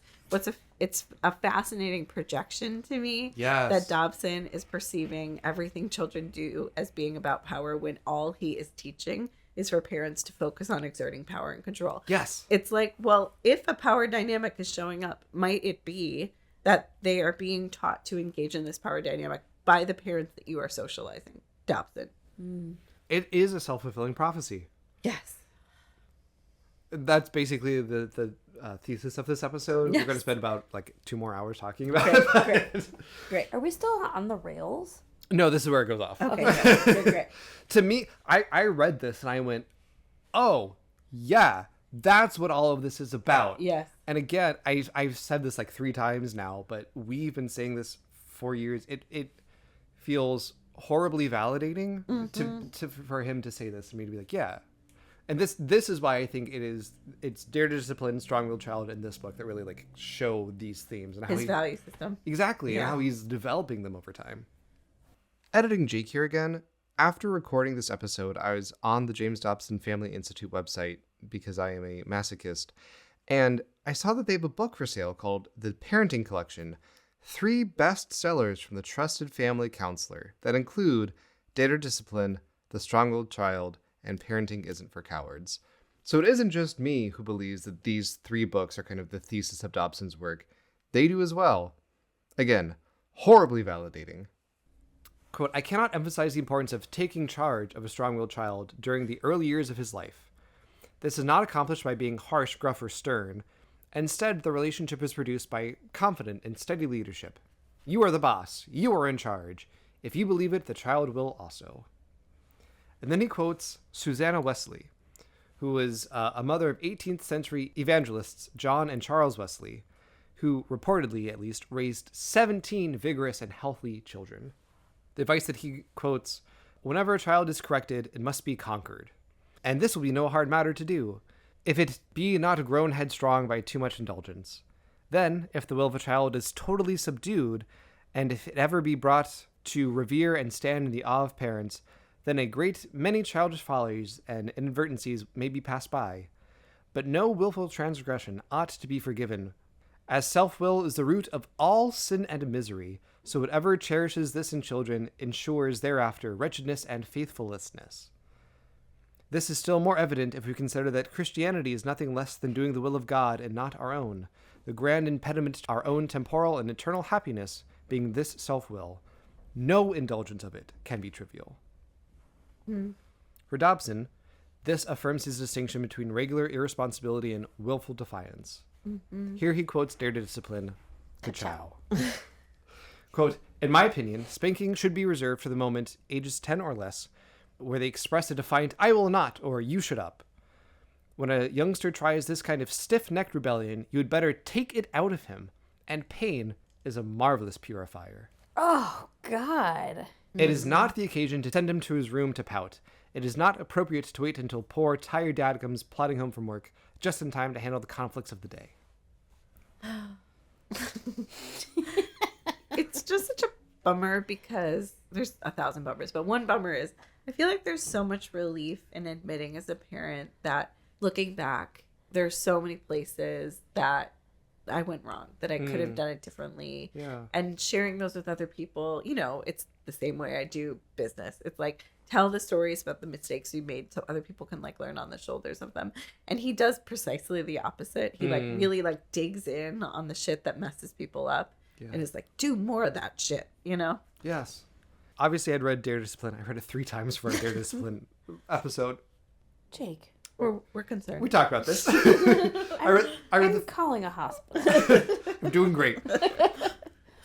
It's a fascinating projection to me that Dobson is perceiving everything children do as being about power when all he is teaching is for parents to focus on exerting power and control. Yes. It's like, well, if a power dynamic is showing up, might it be that they are being taught to engage in this power dynamic by the parents that you are socializing, Dobson? It is a self-fulfilling prophecy. Yes. That's basically the thesis of this episode. Yes. We're going to spend about like 2 more hours talking about it. Great. Are we still on the rails? No, this is where it goes off. Okay, great. To me, I read this and I went, oh, yeah, that's what all of this is about. Yes. And again, I've said this like 3 times now, but we've been saying this for years. It feels horribly validating for him to say this and me to be like, yeah. And this is why I think it's Dare to Discipline, Strong-Willed Child in this book that really like show these themes and how His value system. Exactly, and how he's developing them over time. Editing Jake here again. After recording this episode, I was on the James Dobson Family Institute website because I am a masochist, and I saw that they have a book for sale called The Parenting Collection, 3 best sellers from the trusted family counselor that include Dare to Discipline, The Strong-Willed Child, and Parenting Isn't for Cowards. So it isn't just me who believes that these 3 books are kind of the thesis of Dobson's work. They do as well. Again, horribly validating. Quote, I cannot emphasize the importance of taking charge of a strong-willed child during the early years of his life. This is not accomplished by being harsh, gruff, or stern. Instead, the relationship is produced by confident and steady leadership. You are the boss. You are in charge. If you believe it, the child will also. And then he quotes Susanna Wesley, who was a mother of 18th century evangelists John and Charles Wesley, who reportedly, at least, raised 17 vigorous and healthy children. The advice that he quotes, whenever a child is corrected, it must be conquered. And this will be no hard matter to do, if it be not grown headstrong by too much indulgence. Then, if the will of a child is totally subdued, and if it ever be brought to revere and stand in the awe of parents, then a great many childish follies and inadvertencies may be passed by. But no willful transgression ought to be forgiven, as self-will is the root of all sin and misery, so whatever cherishes this in children ensures thereafter wretchedness and faithlessness. This is still more evident if we consider that Christianity is nothing less than doing the will of God and not our own, the grand impediment to our own temporal and eternal happiness being this self-will. No indulgence of it can be trivial. For Dobson, this affirms his distinction between regular irresponsibility and willful defiance. Here he quotes Dare to Discipline, Ka-chow. Quote, in my opinion, spanking should be reserved for the moment ages 10 or less, where they express a defiant I will not or you shut up. When a youngster tries this kind of stiff-necked rebellion, you had better take it out of him. And pain is a marvelous purifier. Oh, God. It is not the occasion to send him to his room to pout. It is not appropriate to wait until poor, tired dad comes plodding home from work, just in time to handle the conflicts of the day. It's just such a bummer because there's 1,000 bummers, but one bummer is I feel like there's so much relief in admitting as a parent that looking back, there's so many places that I went wrong, that I could have done it differently. Yeah. And sharing those with other people, you know, it's the same way I do business. It's like tell the stories about the mistakes you made so other people can like learn on the shoulders of them. And he does precisely the opposite. He like really like digs in on the shit that messes people up and is like, do more of that shit, you know? Yes. Obviously, I'd read Dare to Discipline. I read it 3 times for a Dare to Discipline episode. Jake. We're concerned. We talked about this. I read calling a hospital. I'm doing great.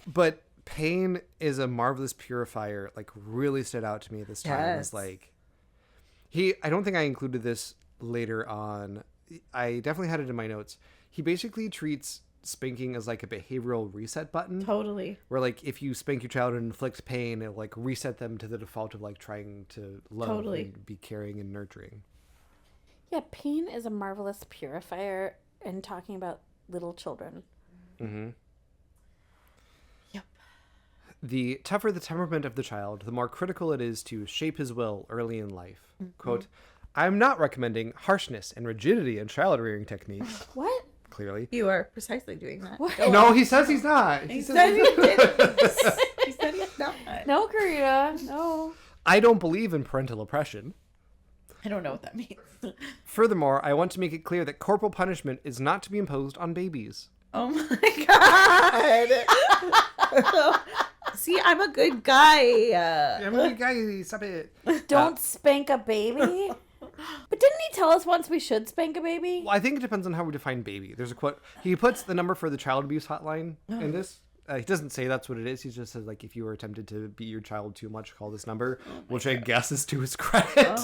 But pain is a marvelous purifier. Like, really stood out to me this time. It was like, I don't think I included this later on. I definitely had it in my notes. He basically treats spanking as like a behavioral reset button. Totally. Where like if you spank your child and inflict pain, it'll like reset them to the default of like trying to love and be caring and nurturing. Yeah, pain is a marvelous purifier in talking about little children. Mm-hmm. Yep. The tougher the temperament of the child, the more critical it is to shape his will early in life. Quote, I'm not recommending harshness and rigidity in child rearing techniques. What? Clearly. You are precisely doing that. No, he says he's not. He said he did. He said he's not. No, Corina. No. I don't believe in parental oppression. I don't know what that means. Furthermore, I want to make it clear that corporal punishment is not to be imposed on babies. Oh my God. See, I'm a good guy. I'm a good guy. Stop it. Don't spank a baby? But didn't he tell us once we should spank a baby? Well, I think it depends on how we define baby. There's a quote. He puts the number for the child abuse hotline in this. He doesn't say that's what it is. He just says, like, if you are tempted to beat your child too much, call this number, which I guess is to his credit.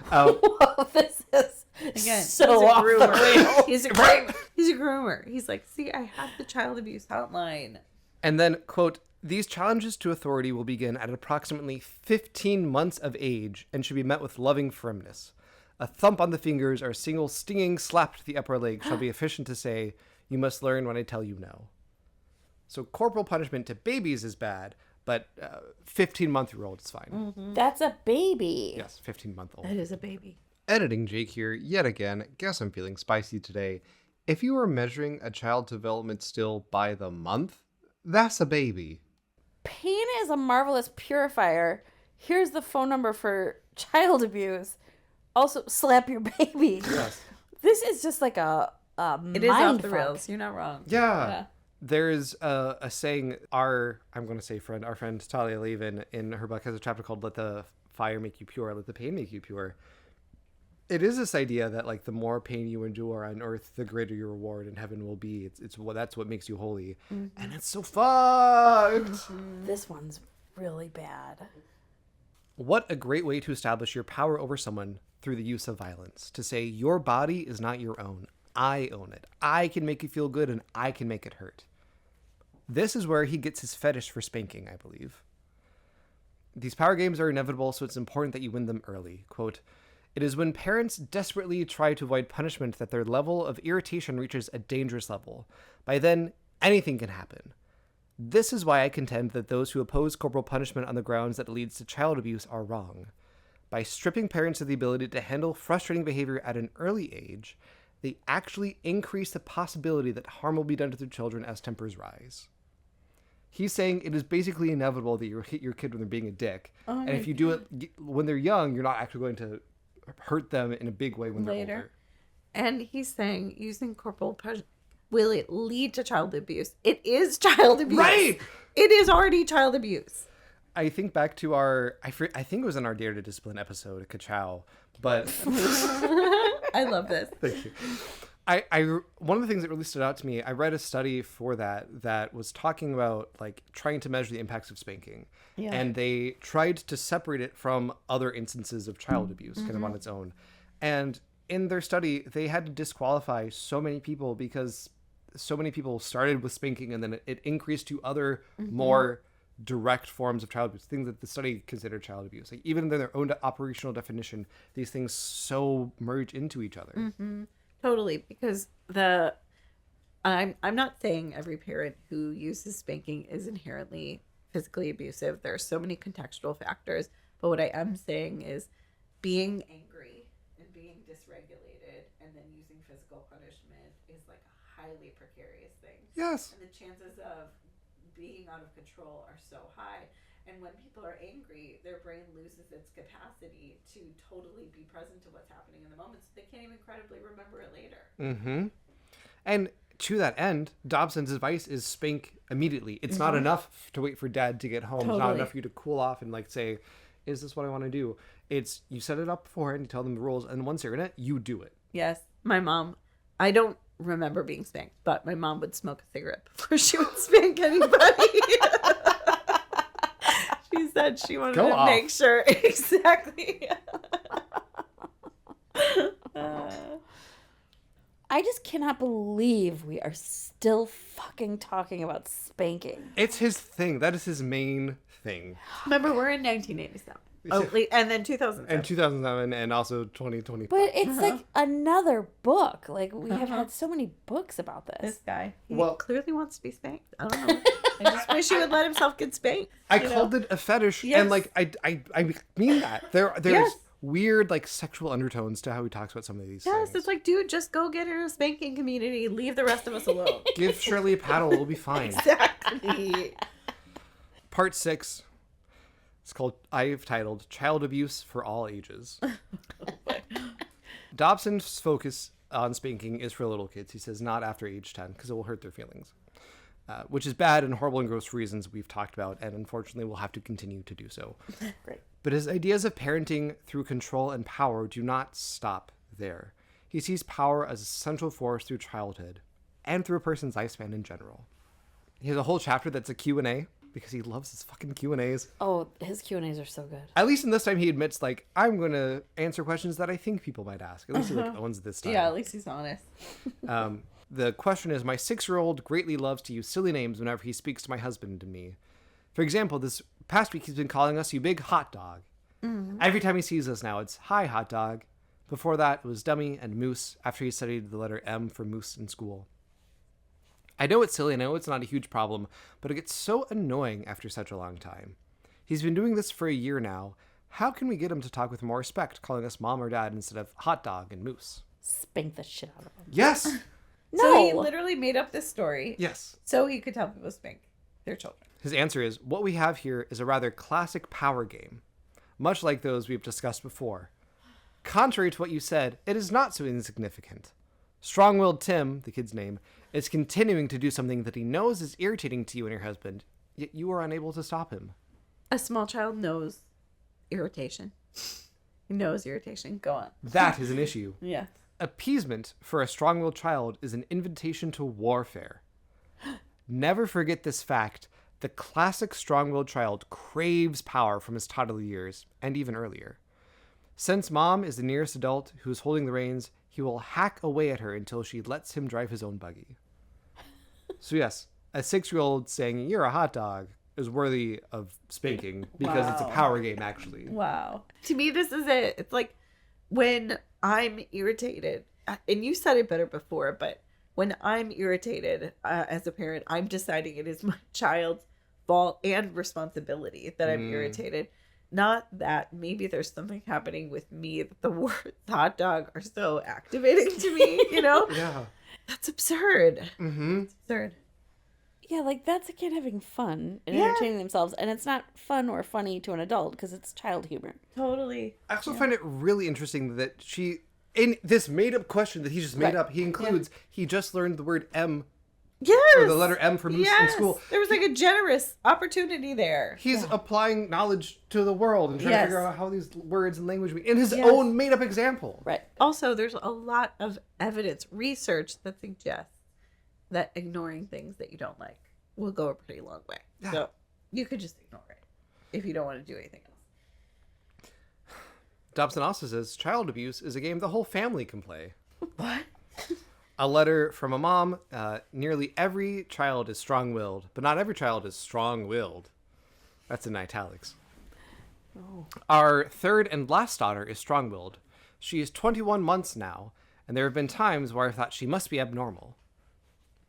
Whoa, this is Again, so off the rails. He's a groomer. He's a groomer. He's like, see, I have the child abuse hotline. And then, quote, these challenges to authority will begin at approximately 15 months of age and should be met with loving firmness. A thump on the fingers or a single stinging slap to the upper leg shall be efficient to say, you must learn when I tell you no. So corporal punishment to babies is bad, but 15-month-year-old is fine. Mm-hmm. That's a baby. Yes, 15-month-old. That is a baby. Editing Jake here, yet again. Guess I'm feeling spicy today. If you are measuring a child's development still by the month, that's a baby. Pain is a marvelous purifier. Here's the phone number for child abuse. Also, slap your baby. Yes. This is just like a It is off the rails. You're not wrong. Yeah. There's a saying, our friend Talia Levin in her book has a chapter called Let the Fire Make You Pure, Let the Pain Make You Pure. It is this idea that like the more pain you endure on earth, the greater your reward in heaven will be. That's what makes you holy. Mm-hmm. And it's so fucked. Mm-hmm. This one's really bad. What a great way to establish your power over someone through the use of violence. To say your body is not your own. I own it. I can make it feel good and I can make it hurt. This is where he gets his fetish for spanking, I believe. These power games are inevitable, so it's important that you win them early. Quote, it is when parents desperately try to avoid punishment that their level of irritation reaches a dangerous level. By then, anything can happen. This is why I contend that those who oppose corporal punishment on the grounds that it leads to child abuse are wrong. By stripping parents of the ability to handle frustrating behavior at an early age, they actually increase the possibility that harm will be done to their children as tempers rise. He's saying it is basically inevitable that you hit your kid when they're being a dick. And if you do it when they're young, you're not actually going to hurt them in a big way when they're older. And he's saying using corporal punishment, will it lead to child abuse? It is child abuse. Right! It is already child abuse. I think back to I think it was in our Dare to Discipline episode, Ka-chow, but... I love this. Thank you. One of the things that really stood out to me, I read a study for that was talking about like trying to measure the impacts of spanking. Yeah. And they tried to separate it from other instances of child abuse kind of on its own. And in their study, they had to disqualify so many people because so many people started with spanking and then it increased to other more direct forms of child abuse, things that the study considered child abuse. Like even in their own operational definition, these things so merge into each other. Totally, because I'm not saying every parent who uses spanking is inherently physically abusive. There are so many contextual factors, but what I am saying is being angry and being dysregulated and then using physical punishment is like a highly precarious thing. Yes. And the chances of being out of control are so high. And when people are angry, their brain loses its capacity to totally be present to what's happening in the moment. So they can't even credibly remember it later. Mm-hmm. And to that end, Dobson's advice is spank immediately. It's not enough to wait for dad to get home. It's not enough for you to cool off and like say, is this what I want to do? It's you set it up beforehand, you tell them the rules, and once you're in it, you do it. Yes. My mom, I don't remember being spanked, but my mom would smoke a cigarette before she would spank anybody. She said she wanted to make sure. Exactly. I just cannot believe we are still fucking talking about spanking. It's his thing. That is his main thing. Remember, we're in 1987. Oh, and then 2007. And 2007 and also 2020. But it's like another book. Like, we have had so many books about this. This guy. He Well- clearly wants to be spanked. I don't know. I just wish he would let himself get spanked. I called it a fetish, Yes. and like I mean that there's Yes. weird like sexual undertones to how he talks about some of these Yes, things. it's like, dude, just go get in a spanking community. Leave the rest of us alone. Give Shirley a paddle, we'll be fine. Exactly. Part 6. It's called, I've titled Child Abuse for All Ages. Dobson's focus on spanking is for little kids. He says not after age 10 because it will hurt their feelings, which is bad and horrible and gross reasons we've talked about, and unfortunately we'll have to continue to do so. Great. But his ideas of parenting through control and power do not stop there. He sees power as a central force through childhood and through a person's lifespan in general. He has a whole chapter that's a Q&A because he loves his fucking Q&As. Oh, his Q&As are so good. At least in this time he admits, like, I'm going to answer questions that I think people might ask. At least he like, owns this time. Yeah, at least he's honest. The question is, my 6-year-old greatly loves to use silly names whenever he speaks to my husband and me. For example, this past week he's been calling us you big hot dog. Every time he sees us now, it's hi hot dog. Before that, it was dummy and moose after he studied the letter M for moose in school. I know it's silly, I know it's not a huge problem, but it gets so annoying after such a long time. He's been doing this for a year now. How can we get him to talk with more respect, calling us mom or dad instead of hot dog and moose? Spank the shit out of him. Yes! No. So he literally made up this story Yes. so he could tell people to spank their children. His answer is, what we have here is a rather classic power game, much like those we've discussed before. Contrary to what you said, it is not so insignificant. Strong-willed Tim, the kid's name, is continuing to do something that he knows is irritating to you and your husband, yet you are unable to stop him. A small child knows irritation. He knows irritation. Go on. That is an issue. Yeah. Appeasement for a strong-willed child is an invitation to warfare. Never forget this fact. The classic strong-willed child craves power from his toddler years, and even earlier. Since mom is the nearest adult who is holding the reins, he will hack away at her until she lets him drive his own buggy. So yes, a 6-year-old saying, you're a hot dog, is worthy of spanking, because it's a power game, actually. Wow. To me, this is it. It's like when I'm irritated, and you said it better before, but when I'm irritated as a parent, I'm deciding it is my child's fault and responsibility that I'm irritated. Not that maybe there's something happening with me that the words hot dog are so activating to me, you know? Yeah. That's absurd. Mm-hmm. It's absurd. Yeah, like that's a kid having fun and Yeah. entertaining themselves. And it's not fun or funny to an adult because it's child humor. Totally. I also find it really interesting that she, in this made-up question that he just made Right. up, he includes, he just learned the word M Yes. Or the letter M for moose in school. There was like a generous opportunity there. He's applying knowledge to the world and trying to Yes. figure out how these words and language mean in his Yes. own made-up example. Right. Also, there's a lot of evidence, research that suggests that ignoring things that you don't like will go a pretty long way. Yeah. So you could just ignore it if you don't want to do anything else. Dobson also says child abuse is a game the whole family can play. What? A letter from a mom. Nearly every child is strong-willed, but not every child is strong-willed. That's in italics. Oh. Our third and last daughter is strong-willed. She is 21 months now, and there have been times where I thought she must be abnormal.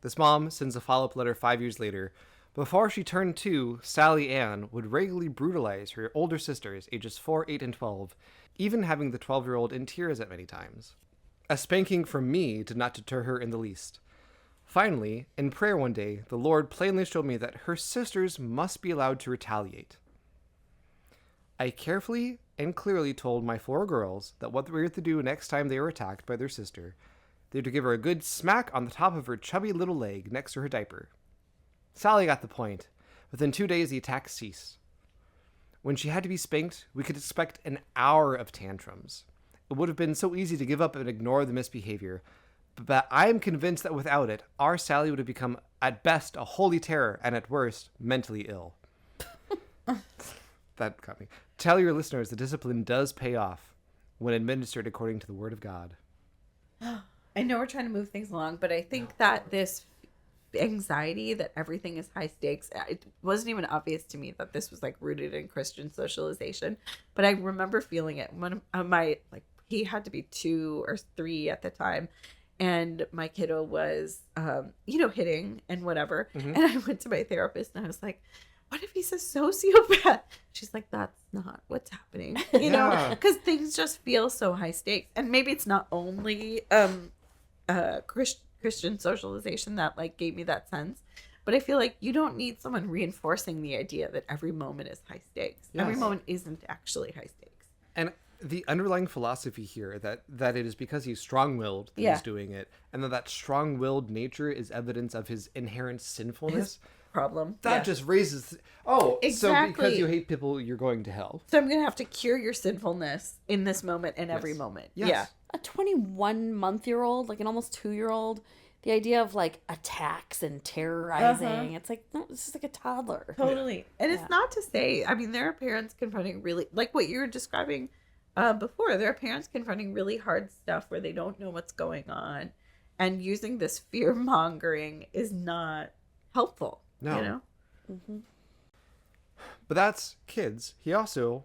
This mom sends a follow-up letter 5 years later. Before she turned 2, Sally Ann would regularly brutalize her older sisters, ages 4, 8, and 12, even having the 12-year-old in tears at many times. A spanking from me did not deter her in the least. Finally, in prayer one day, the Lord plainly showed me that her sisters must be allowed to retaliate. I carefully and clearly told my 4 girls that what they were to do next time they were attacked by their sister, they were to give her a good smack on the top of her chubby little leg next to her diaper. Sally got the point. Within 2 days, the attacks ceased. When she had to be spanked, we could expect an hour of tantrums. It would have been so easy to give up and ignore the misbehavior, but I am convinced that without it, our Sally would have become, at best, a holy terror, and at worst, mentally ill. That got me. Tell your listeners the discipline does pay off when administered according to the Word of God. I know we're trying to move things along, but I think that this anxiety that everything is high stakes, it wasn't even obvious to me that this was like rooted in Christian socialization, but I remember feeling it. One of my, like, he had to be 2 or 3 at the time, and my kiddo was hitting and whatever. And I went to my therapist and I was like, what if he's a sociopath? She's like, that's not what's happening, know, because things just feel so high stakes. And maybe it's not only Christian socialization that like gave me that sense, but I feel like you don't need someone reinforcing the idea that every moment is high stakes. Yes. Every moment isn't actually high stakes. And the underlying philosophy here that it is because he's strong-willed that he's doing it, and that strong-willed nature is evidence of his inherent sinfulness. Problem. That just raises... So Exactly. because you hate people, you're going to hell. So I'm going to have to cure your sinfulness in this moment and every moment. Yes. Yeah. A 21-month-year-old, like an almost 2-year-old, the idea of like attacks and terrorizing, it's like, no, this is like a toddler. Totally. And it's not to say, I mean, there are parents confronting really, like what you were describing before, there are parents confronting really hard stuff where they don't know what's going on. And using this fear mongering is not helpful. No. You know? Mm-hmm. But that's kids. He also,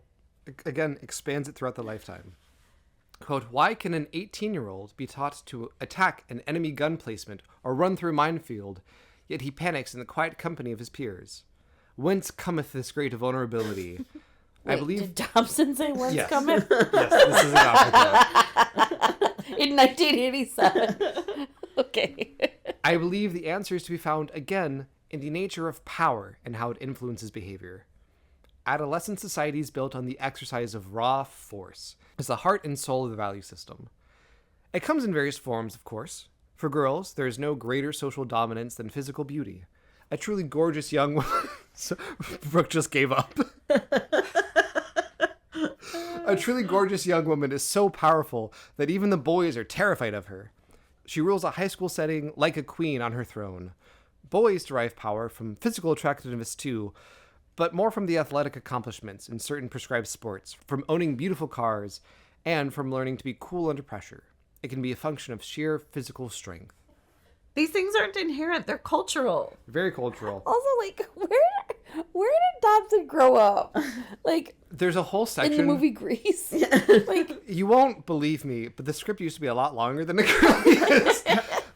again, expands it throughout the lifetime. Quote, why can an 18-year-old be taught to attack an enemy gun placement or run through a minefield, yet he panics in the quiet company of his peers? Whence cometh this great vulnerability? Wait, I believe... Did Dobson say what's Yes. coming? Yes, this is an opera. In 1987. Okay. I believe the answer is to be found, again, in the nature of power and how it influences behavior. Adolescent societies built on the exercise of raw force is the heart and soul of the value system. It comes in various forms, of course. For girls, there is no greater social dominance than physical beauty. A truly gorgeous young woman... Brooke just gave up. A truly gorgeous young woman is so powerful that even the boys are terrified of her. She rules a high school setting like a queen on her throne. Boys derive power from physical attractiveness too, but more from the athletic accomplishments in certain prescribed sports, from owning beautiful cars, and from learning to be cool under pressure. It can be a function of sheer physical strength. These things aren't inherent. They're cultural. Very cultural. Also, like, where did Dobson grow up? Like, There's a whole section... in the movie Grease? Like, You won't believe me, but the script used to be a lot longer than it currently is.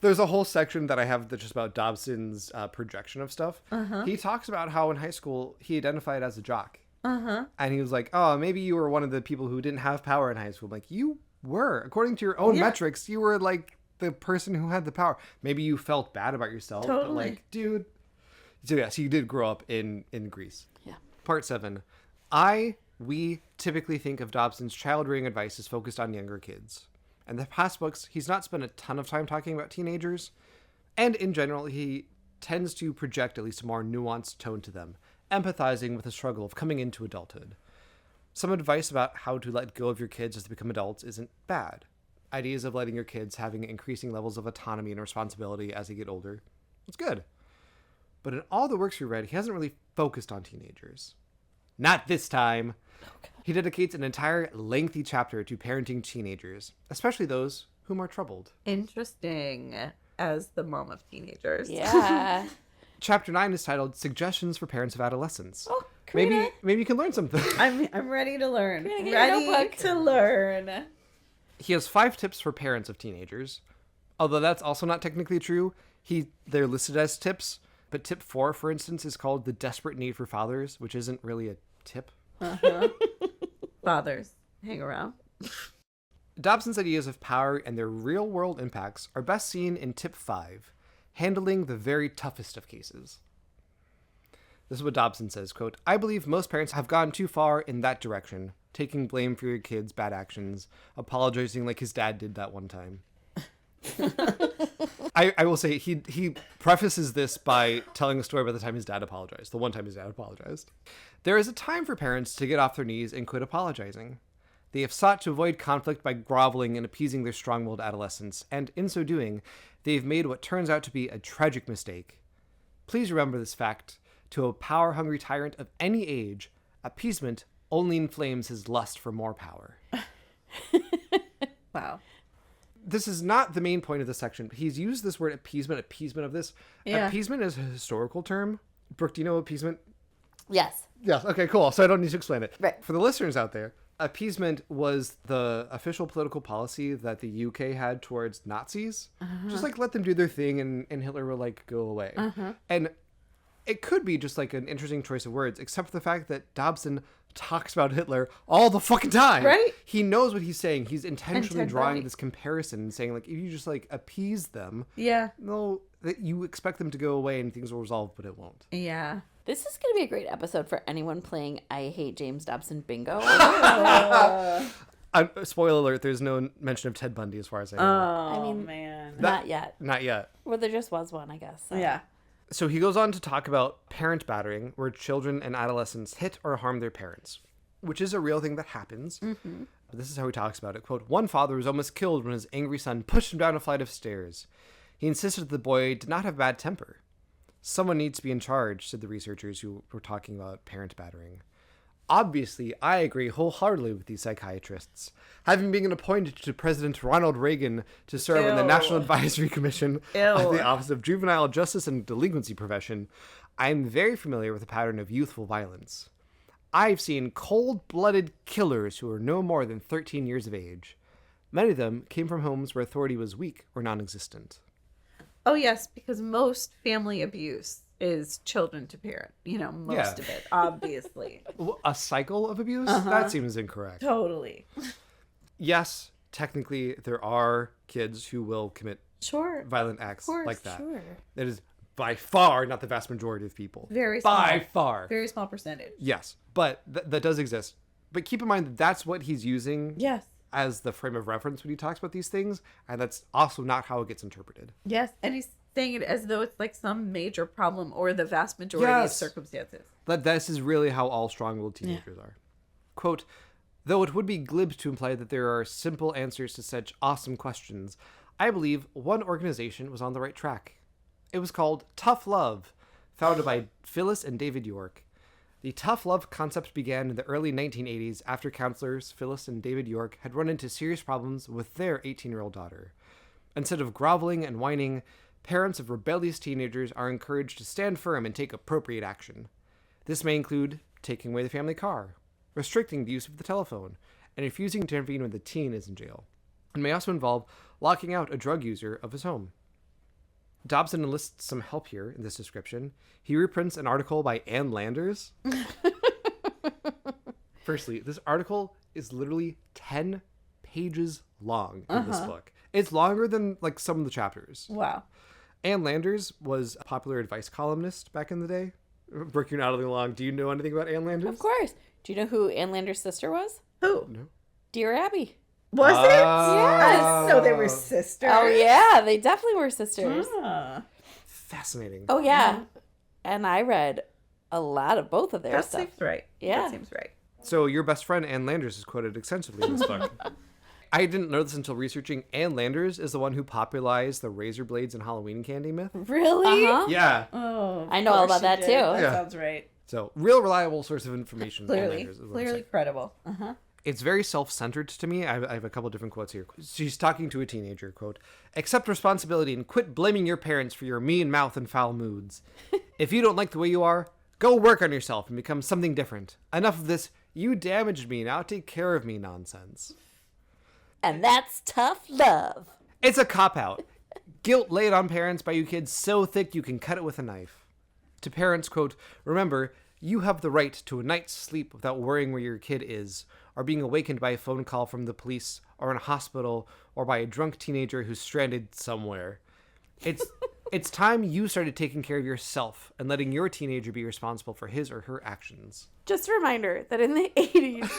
There's a whole section that I have that's just about Dobson's projection of stuff. He talks about how in high school he identified as a jock. And he was like, oh, maybe you were one of the people who didn't have power in high school. I'm like, you were. According to your own metrics, you were like the person who had the power. Maybe you felt bad about yourself. But Totally. like, dude. So yeah, so you did grow up in Greece. yeah. Part 7. We typically think of Dobson's child-rearing advice as focused on younger kids. In the past books, he's not spent a ton of time talking about teenagers. And in general, he tends to project at least a more nuanced tone to them, empathizing with the struggle of coming into adulthood. Some advice about how to let go of your kids as they become adults isn't bad. Ideas of letting your kids having increasing levels of autonomy and responsibility as they get older, it's good. But in all the works we read, he hasn't really focused on teenagers. Not this time. Okay. He dedicates an entire lengthy chapter to parenting teenagers, especially those whom are troubled. Interesting. As the mom of teenagers. Yeah. Chapter 9 is titled Suggestions for Parents of Adolescents. Oh, Karina. Maybe you can learn something. I'm ready to learn. Karina, get your Ready notebook. to learn. He has 5 tips for parents of teenagers. Although that's also not technically true. They're listed as tips, but tip 4, for instance, is called The Desperate Need for Fathers, which isn't really a tip. Fathers, hang around. Dobson's ideas of power and their real-world impacts are best seen in tip 5, handling the very toughest of cases. This is what Dobson says, quote, I believe most parents have gone too far in that direction, taking blame for your kids' bad actions, apologizing like his dad did that one time. I will say he prefaces this by telling a story about the time his dad apologized, the one time his dad apologized. There is a time for parents to get off their knees and quit apologizing. They have sought to avoid conflict by groveling and appeasing their strong-willed adolescents, and in so doing, they've made what turns out to be a tragic mistake. Please remember this fact. To a power-hungry tyrant of any age, appeasement only inflames his lust for more power. Wow. This is not the main point of this section, but he's used this word appeasement of this. Yeah. Appeasement is a historical term. Brooke, do you know appeasement? Yes. Yes. Okay, cool. So I don't need to explain it. Right. For the listeners out there, appeasement was the official political policy that the UK had towards Nazis. Just like let them do their thing and Hitler will like go away. And it could be just like an interesting choice of words, except for the fact that Dobson talks about Hitler all the fucking time. Right? He knows what he's saying. He's intentionally drawing Intentionally. this comparison and saying like, if you just like appease them, Yeah. no, that you expect them to go away and things will resolve, but it won't. Yeah. This is going to be a great episode for anyone playing I Hate James Dobson bingo. Spoiler alert, there's no mention of Ted Bundy as far as I know. Oh, I mean, man. Not yet. Not yet. Well, there just was one, I guess. So. Yeah. So he goes on to talk about parent battering, where children and adolescents hit or harm their parents, which is a real thing that happens. Mm-hmm. This is how he talks about it. Quote, one father was almost killed when his angry son pushed him down a flight of stairs. He insisted the boy did not have bad temper. Someone needs to be in charge, said the researchers who were talking about parent battering. Obviously, I agree wholeheartedly with these psychiatrists. Having been appointed to President Ronald Reagan to serve in the Ew. National Advisory Commission of Ew. the Office of Juvenile Justice and Delinquency Prevention, I am very familiar with the pattern of youthful violence. I've seen cold-blooded killers who are no more than 13 years of age. Many of them came from homes where authority was weak or non-existent. Oh, yes, because most family abuse is children to parent. You know, most Yeah. of it, obviously. A cycle of abuse? That seems incorrect. Totally. Yes, technically there are kids who will commit Sure. violent acts course, like that. Sure. That is by far not the vast majority of people. Very small. By far. Very small percentage. Yes, but that does exist. But keep in mind that that's what he's using Yes. as the frame of reference when he talks about these things, and that's also not how it gets interpreted. Yes. And he's saying it as though it's like some major problem or the vast majority Yes. of circumstances. But this is really how all strong-willed teenagers are. Quote, though it would be glib to imply that there are simple answers to such awesome questions, I believe one organization was on the right track. It was called Toughlove, founded by Phyllis and David York. The Toughlove concept began in the early 1980s after counselors Phyllis and David York had run into serious problems with their 18-year-old daughter. Instead of groveling and whining, parents of rebellious teenagers are encouraged to stand firm and take appropriate action. This may include taking away the family car, restricting the use of the telephone, and refusing to intervene when the teen is in jail. It may also involve locking out a drug user of his home. Dobson enlists some help here in this description. He reprints an article by Ann Landers. Firstly, this article is literally 10 pages long in this book. It's longer than like some of the chapters. Wow. Ann Landers was a popular advice columnist back in the day. Brooke, you're nodding along. Do you know anything about Ann Landers? Of course. Do you know who Ann Lander's sister was? Who? No. Dear Abby. Was it? Yes. So they were sisters. Oh, yeah. They definitely were sisters. Ah. fascinating. Oh, yeah. And I read a lot of both of their That stuff. seems right. Yeah. That seems right. So your best friend, Ann Landers, is quoted extensively in this book. I didn't know this until researching. Ann Landers is the one who popularized the razor blades and Halloween candy myth. Really? Uh-huh. Yeah. Oh, I know all about that, too. That Yeah. sounds right. So, real reliable source of information. Ann Clearly, Landers is what I'm clearly saying. credible. It's very self-centered to me. I have a couple different quotes here. She's talking to a teenager, quote, "Accept responsibility and quit blaming your parents for your mean mouth and foul moods. If you don't like the way you are, go work on yourself and become something different. Enough of this, you damaged me, now take care of me nonsense." And that's tough love. It's a cop-out. Guilt laid on parents by you kids so thick you can cut it with a knife. To parents, quote, "Remember, you have the right to a night's sleep without worrying where your kid is, or being awakened by a phone call from the police, or in a hospital, or by a drunk teenager who's stranded somewhere. It's time you started taking care of yourself and letting your teenager be responsible for his or her actions." Just a reminder that in the 80s,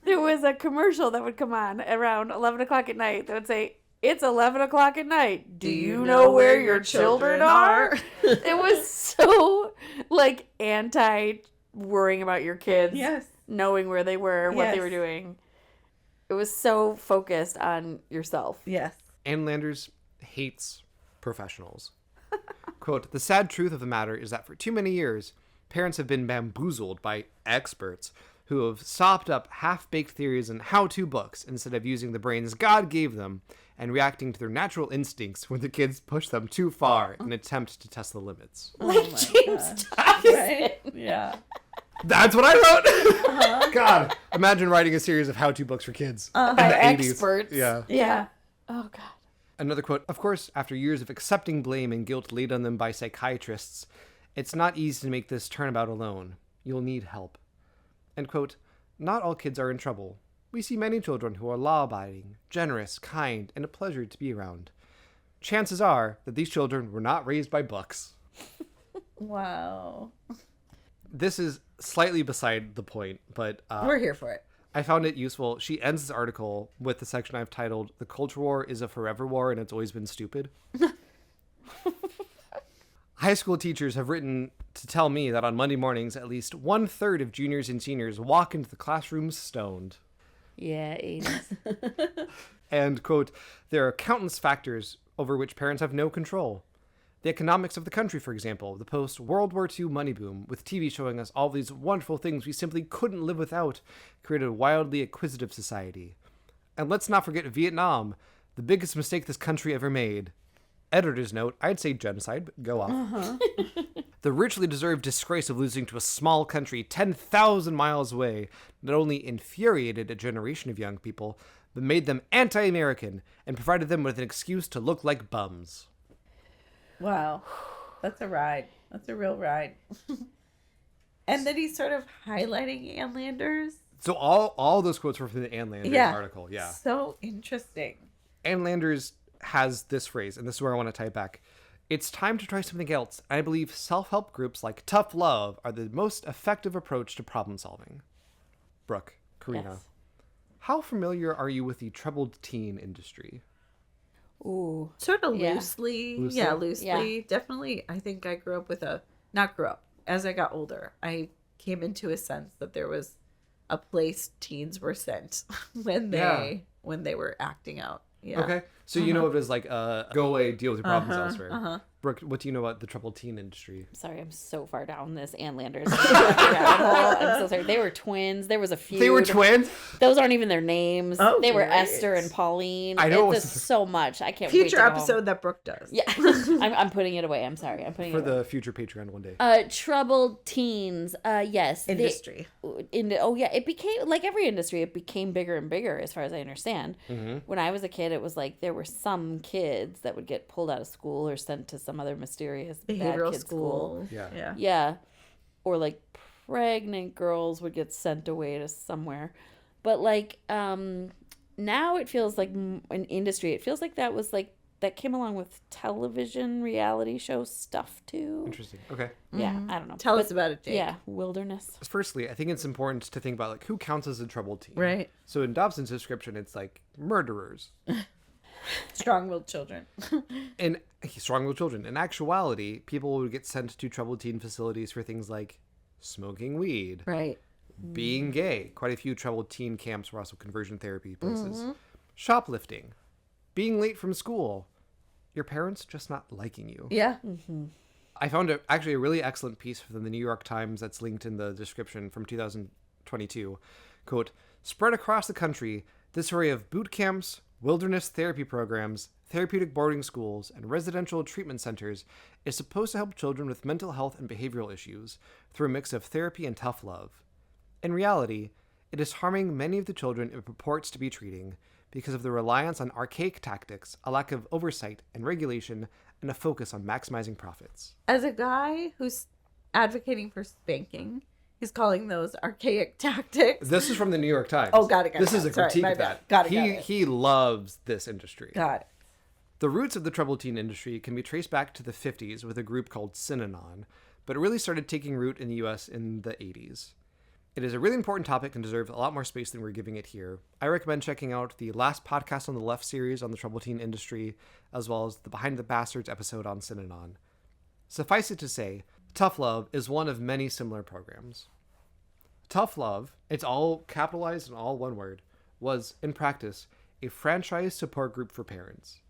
there was a commercial that would come on around 11 o'clock at night that would say, "It's 11 o'clock at night. Do you know where your children are?" It was so, like, anti-worrying about your kids. Yes. Knowing where they were, what they Yes. were doing. It was so focused on yourself. Yes. Ann Landers hates professionals. Quote, "The sad truth of the matter is that for too many years, parents have been bamboozled by experts who have sopped up half-baked theories and how-to books instead of using the brains God gave them and reacting to their natural instincts when the kids push them too far in an attempt to test the limits." Like James Dobson. Right? Yeah. That's what I wrote! God, imagine writing a series of how-to books for kids. By in the 80s. experts. Yeah. Yeah. Oh, God. Another quote, "Of course, after years of accepting blame and guilt laid on them by psychiatrists, it's not easy to make this turnabout alone. You'll need help." End quote. "Not all kids are in trouble. We see many children who are law-abiding, generous, kind, and a pleasure to be around. Chances are that these children were not raised by books." Wow. This is slightly beside the point, but We're here for it. I found it useful. She ends this article with the section I've titled, "The Culture War is a Forever War and It's Always Been Stupid." High school teachers have written to tell me that on Monday mornings, at least 1/3 of juniors and seniors walk into the classrooms stoned. Yeah, 80s. And, quote, "There are countless factors over which parents have no control. The economics of the country, for example, the post-World War II money boom, with TV showing us all these wonderful things we simply couldn't live without, created a wildly acquisitive society. And let's not forget Vietnam, the biggest mistake this country ever made. Editor's note, I'd say genocide, but go off. The richly deserved disgrace of losing to a small country 10,000 miles away not only infuriated a generation of young people, but made them anti-American and provided them with an excuse to look like bums." Wow. That's a ride. That's a real ride. And then he's sort of highlighting Ann Landers. So all those quotes were from the Ann Landers article. Yeah. So interesting. Ann Landers has this phrase, and this is where I want to tie it back. "It's time to try something else. I believe self-help groups like Toughlove are the most effective approach to problem solving." Brooke, Corina, Yes. how familiar are you with the troubled teen industry? Ooh. Sort of Yeah. loosely. Loosely? Yeah, loosely. Yeah. Definitely. I think I grew up with not grew up. As I got older, I came into a sense that there was a place teens were sent when they were acting out. Yeah. Okay. So you know of it as like, go away, deal with your problems elsewhere. Brooke, what do you know about the troubled teen industry? Sorry, I'm so far down this Ann Landers rabbit hole. I'm so sorry. They were twins. There was a feud. They were twins? Those aren't even their names. Oh, they were great. Esther and Pauline. I know it It's was- just so much. I can't wait to Future go home. episode that Brooke does. Yeah. I'm putting it away. I'm sorry. I'm putting For it away. the future Patreon one day. Troubled teens. Yes. Industry. It became, like every industry, it became bigger and bigger as far as I understand. When I was a kid, it was like there were some kids that would get pulled out of school or sent to some other mysterious bad Behavioral kid school. Yeah. Yeah. Yeah. Or like pregnant girls would get sent away to somewhere. But like now it feels like an industry. It feels like that was like that came along with television reality show stuff too. Interesting. Okay. Yeah, I don't know. Tell But us about it, Jake. yeah, wilderness. Firstly, I think it's important to think about like who counts as a troubled teen. Right. So in Dobson's description, it's like murderers, Strong-willed children. In strong-willed children. In actuality, people would get sent to troubled teen facilities for things like smoking weed, Right. being gay. Quite a few troubled teen camps were also conversion therapy places. Shoplifting, being late from school, your parents just not liking you. Yeah. I found actually a really excellent piece from the New York Times that's linked in the description from 2022. Quote, spread across the country, this array of boot camps, wilderness therapy programs, therapeutic boarding schools, and residential treatment centers is supposed to help children with mental health and behavioral issues through a mix of therapy and tough love. In reality, it is harming many of the children it purports to be treating because of the reliance on archaic tactics, a lack of oversight and regulation, and a focus on maximizing profits. As a guy who's advocating for spanking, he's calling those archaic tactics. This is from the New York Times. Oh, got it. This is a critique my of bad. that. Got it. He loves this industry. Got it. The roots of the troubled teen industry can be traced back to the 50s with a group called Synanon, but it really started taking root in the US in the 80s. It is a really important topic and deserves a lot more space than we're giving it here. I recommend checking out the last podcast on the left series on the troubled teen industry, as well as the Behind the Bastards episode on Synanon. Suffice it to say, Toughlove is one of many similar programs. Toughlove, it's all capitalized and all one word, was, in practice, a franchise support group for parents.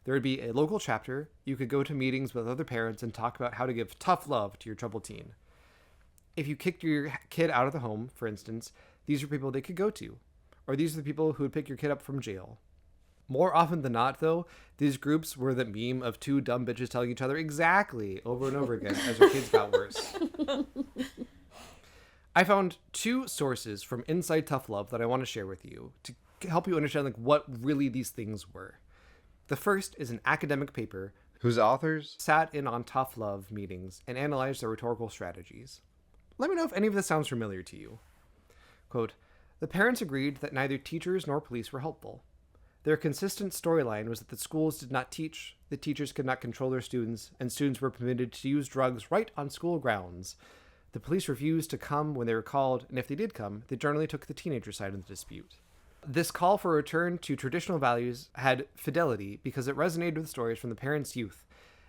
There would be a local chapter. You could go to meetings with other parents and talk about how to give tough love to your troubled teen. If you kicked your kid out of the home, for instance, these are people they could go to. Or these are the people who would pick your kid up from jail. More often than not, though, these groups were the meme of two dumb bitches telling each other exactly over and over again as their kids got worse. I found two sources from Inside Toughlove that I want to share with you to help you understand what really these things were. The first is an academic paper whose authors sat in on Toughlove meetings and analyzed their rhetorical strategies. Let me know if any of this sounds familiar to you. Quote, the parents agreed that neither teachers nor police were helpful. Their consistent storyline was that the schools did not teach, the teachers could not control their students, and students were permitted to use drugs right on school grounds. The police refused to come when they were called, and if they did come, they generally took the teenager side in the dispute. This call for a return to traditional values had fidelity because it resonated with stories from the parents' youth,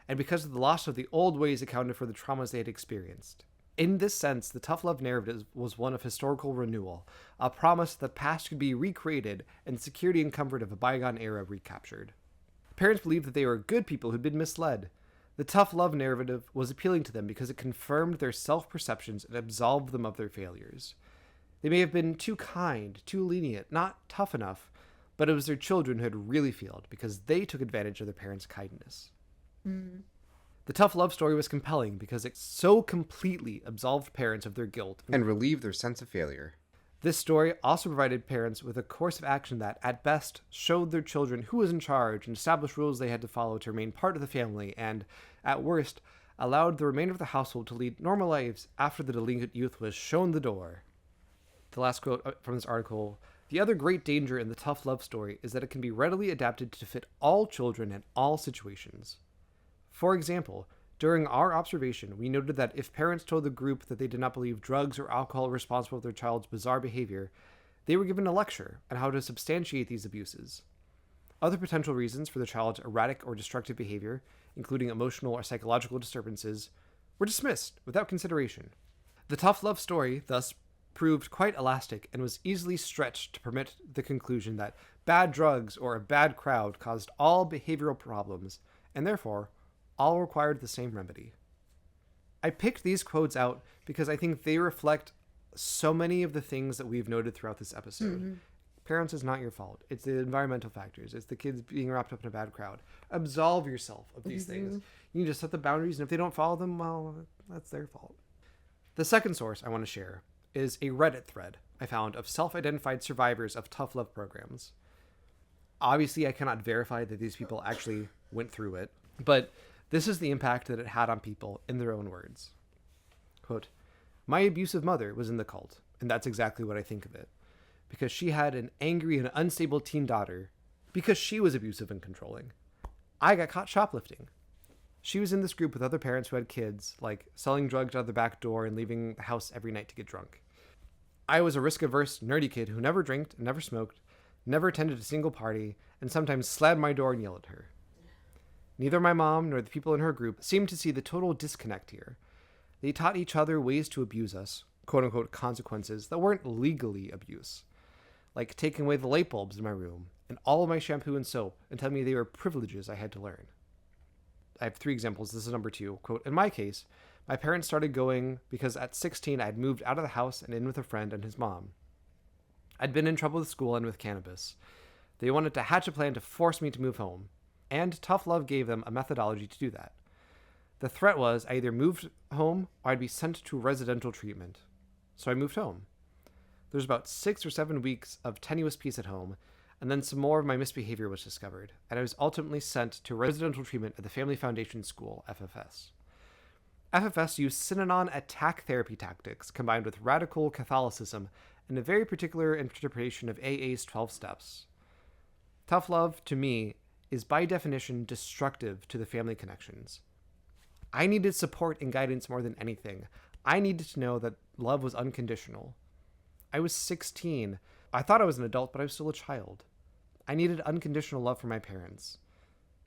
and because of the loss of the old ways accounted for the traumas they had experienced. In this sense, the tough love narrative was one of historical renewal, a promise that the past could be recreated and the security and comfort of a bygone era recaptured. Parents believed that they were good people who'd been misled. The tough love narrative was appealing to them because it confirmed their self-perceptions and absolved them of their failures. They may have been too kind, too lenient, not tough enough, but it was their children who had really failed because they took advantage of their parents' kindness. The tough love story was compelling because it so completely absolved parents of their guilt and relieve their sense of failure. This story also provided parents with a course of action that, at best, showed their children who was in charge and established rules they had to follow to remain part of the family and, at worst, allowed the remainder of the household to lead normal lives after the delinquent youth was shown the door. The last quote from this article, the other great danger in the tough love story is that it can be readily adapted to fit all children in all situations. For example, during our observation, we noted that if parents told the group that they did not believe drugs or alcohol were responsible for their child's bizarre behavior, they were given a lecture on how to substantiate these abuses. Other potential reasons for the child's erratic or destructive behavior, including emotional or psychological disturbances, were dismissed without consideration. The tough love story, thus, proved quite elastic and was easily stretched to permit the conclusion that bad drugs or a bad crowd caused all behavioral problems, and therefore, all required the same remedy. I picked these quotes out because I think they reflect so many of the things that we've noted throughout this episode. Parents is not your fault. It's the environmental factors. It's the kids being wrapped up in a bad crowd. Absolve yourself of these things. You need to set the boundaries, and if they don't follow them, well, that's their fault. The second source I want to share is a Reddit thread I found of self-identified survivors of tough love programs. Obviously, I cannot verify that these people actually went through it, but this is the impact that it had on people in their own words. Quote, my abusive mother was in the cult, and that's exactly what I think of it. Because she had an angry and unstable teen daughter, because she was abusive and controlling. I got caught shoplifting. She was in this group with other parents who had kids, like selling drugs out the back door and leaving the house every night to get drunk. I was a risk-averse, nerdy kid who never drank and never smoked, never attended a single party, and sometimes slammed my door and yelled at her. Neither my mom nor the people in her group seemed to see the total disconnect here. They taught each other ways to abuse us, quote-unquote consequences that weren't legally abuse, like taking away the light bulbs in my room and all of my shampoo and soap and telling me they were privileges I had to learn. I have 3 examples. This is number 2. Quote, in my case, my parents started going because at 16 I had moved out of the house and in with a friend and his mom. I'd been in trouble with school and with cannabis. They wanted to hatch a plan to force me to move home, and Toughlove gave them a methodology to do that. The threat was I either moved home or I'd be sent to residential treatment. So I moved home. There was about 6 or 7 weeks of tenuous peace at home, and then some more of my misbehavior was discovered, and I was ultimately sent to residential treatment at the Family Foundation School, FFS. FFS used Synanon attack therapy tactics combined with radical Catholicism and a very particular interpretation of AA's 12 steps. Toughlove, to me, is by definition destructive to the family connections. I needed support and guidance more than anything. I needed to know that love was unconditional. I was 16. I thought I was an adult, but I was still a child. I needed unconditional love from my parents.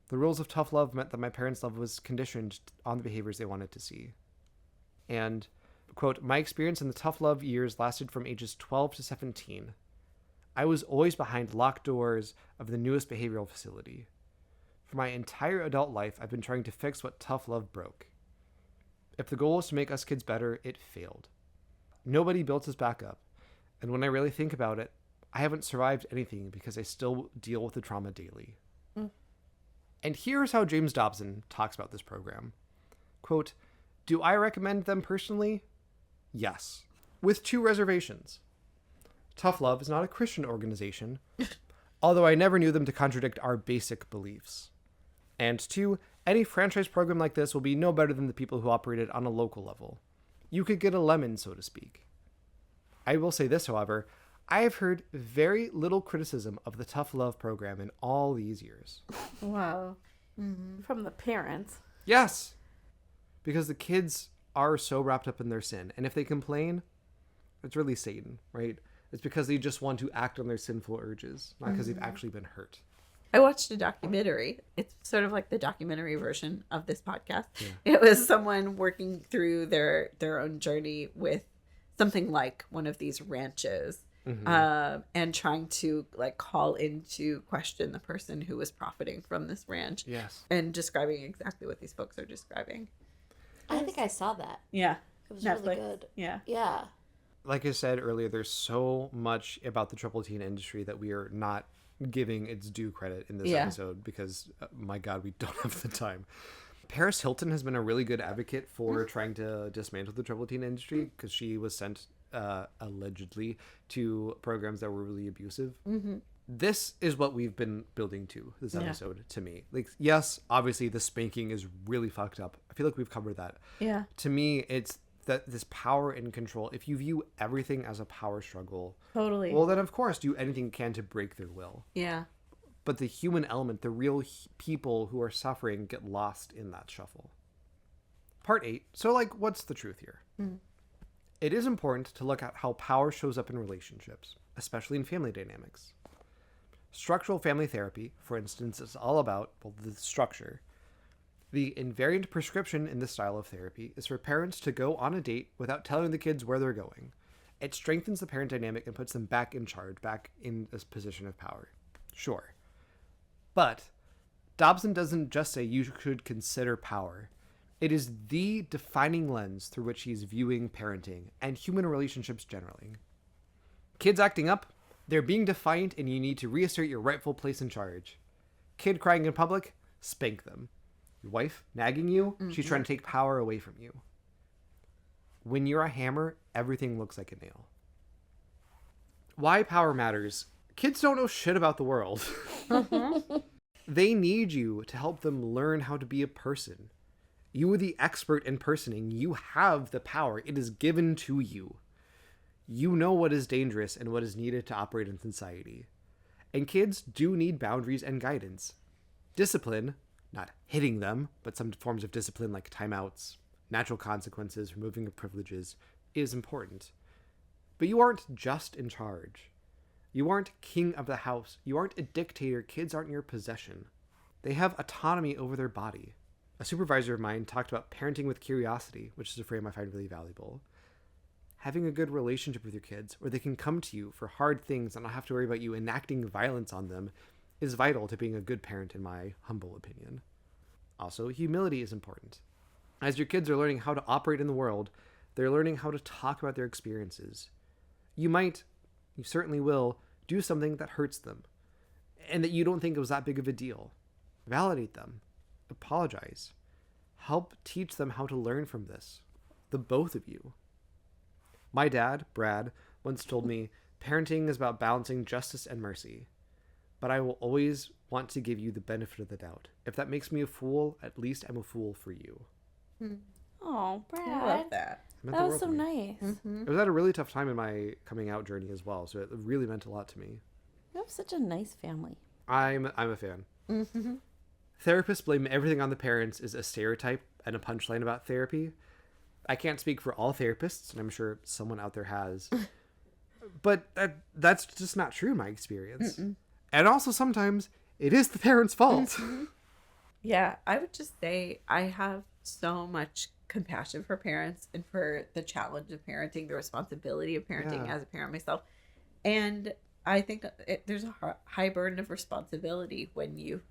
The rules of Toughlove meant that my parents' love was conditioned on the behaviors they wanted to see. And, quote, my experience in the Toughlove years lasted from ages 12 to 17. I was always behind locked doors of the newest behavioral facility. For my entire adult life, I've been trying to fix what Toughlove broke. If the goal was to make us kids better, it failed. Nobody built us back up. And when I really think about it, I haven't survived anything because I still deal with the trauma daily. And here's how James Dobson talks about this program. Quote, do I recommend them personally? Yes, with 2 reservations. Toughlove is not a Christian organization, although I never knew them to contradict our basic beliefs. And 2, any franchise program like this will be no better than the people who operate it on a local level. You could get a lemon, so to speak. I will say this, however, I have heard very little criticism of the Toughlove program in all these years. Wow. From the parents. Yes, because the kids are so wrapped up in their sin. And if they complain, it's really Satan, right? It's because they just want to act on their sinful urges, not because they've actually been hurt. I watched a documentary. It's sort of like the documentary version of this podcast. Yeah. It was someone working through their own journey with something like one of these ranches. And trying to like call into question the person who was profiting from this ranch. Yes. And describing exactly what these folks are describing. I think I saw that. Yeah. It was really good. Yeah. Yeah. Like I said earlier, there's so much about the triple teen industry that we are not giving its due credit in this episode because, my God, we don't have the time. Paris Hilton has been a really good advocate for trying to dismantle the triple teen industry because she was sent allegedly to programs that were really abusive. This is what we've been building to this episode to me. Like, yes, obviously the spanking is really fucked up. I feel like we've covered that. Yeah. To me, it's that this power and control. If you view everything as a power struggle, Totally. well, then of course do anything you can to break their will. Yeah. But the human element, the real people who are suffering, get lost in that shuffle. Part 8. So, like, what's the truth here? It is important to look at how power shows up in relationships, especially in family dynamics. Structural family therapy, for instance, is all about, well, the structure. The invariant prescription in this style of therapy is for parents to go on a date without telling the kids where they're going. It strengthens the parent dynamic and puts them back in charge, back in this position of power. Sure. But Dobson doesn't just say you should consider power. It is the defining lens through which he's viewing parenting and human relationships generally. Kids acting up, they're being defiant and you need to reassert your rightful place in charge. Kid crying in public, spank them. Your wife nagging you, she's trying to take power away from you. When you're a hammer, everything looks like a nail. Why power matters. Kids don't know shit about the world. They need you to help them learn how to be a person. You are the expert in personing. You have the power. It is given to you. You know what is dangerous and what is needed to operate in society. And kids do need boundaries and guidance. Discipline, not hitting them, but some forms of discipline like timeouts, natural consequences, removing of privileges, is important. But you aren't just in charge. You aren't king of the house. You aren't a dictator. Kids aren't your possession. They have autonomy over their body. A supervisor of mine talked about parenting with curiosity, which is a frame I find really valuable. Having a good relationship with your kids, where they can come to you for hard things and not have to worry about you enacting violence on them, is vital to being a good parent, in my humble opinion. Also, humility is important. As your kids are learning how to operate in the world, they're learning how to talk about their experiences. You certainly will, do something that hurts them, and that you don't think it was that big of a deal. Validate them. Apologize. Help teach them how to learn from this. The both of you. My dad, Brad, once told me, parenting is about balancing justice and mercy. But I will always want to give you the benefit of the doubt. If that makes me a fool, at least I'm a fool for you. Oh, Brad. I love that. It meant That the was world so to me. nice. It was at a really tough time in my coming out journey as well, so it really meant a lot to me. You have such a nice family. I'm a fan. Therapists blame everything on the parents is a stereotype and a punchline about therapy. I can't speak for all therapists, and I'm sure someone out there has. But that's just not true in my experience. And also sometimes it is the parents' fault. Yeah, I would just say I have so much compassion for parents and for the challenge of parenting, the responsibility of parenting as a parent myself. And I think there's a high burden of responsibility when you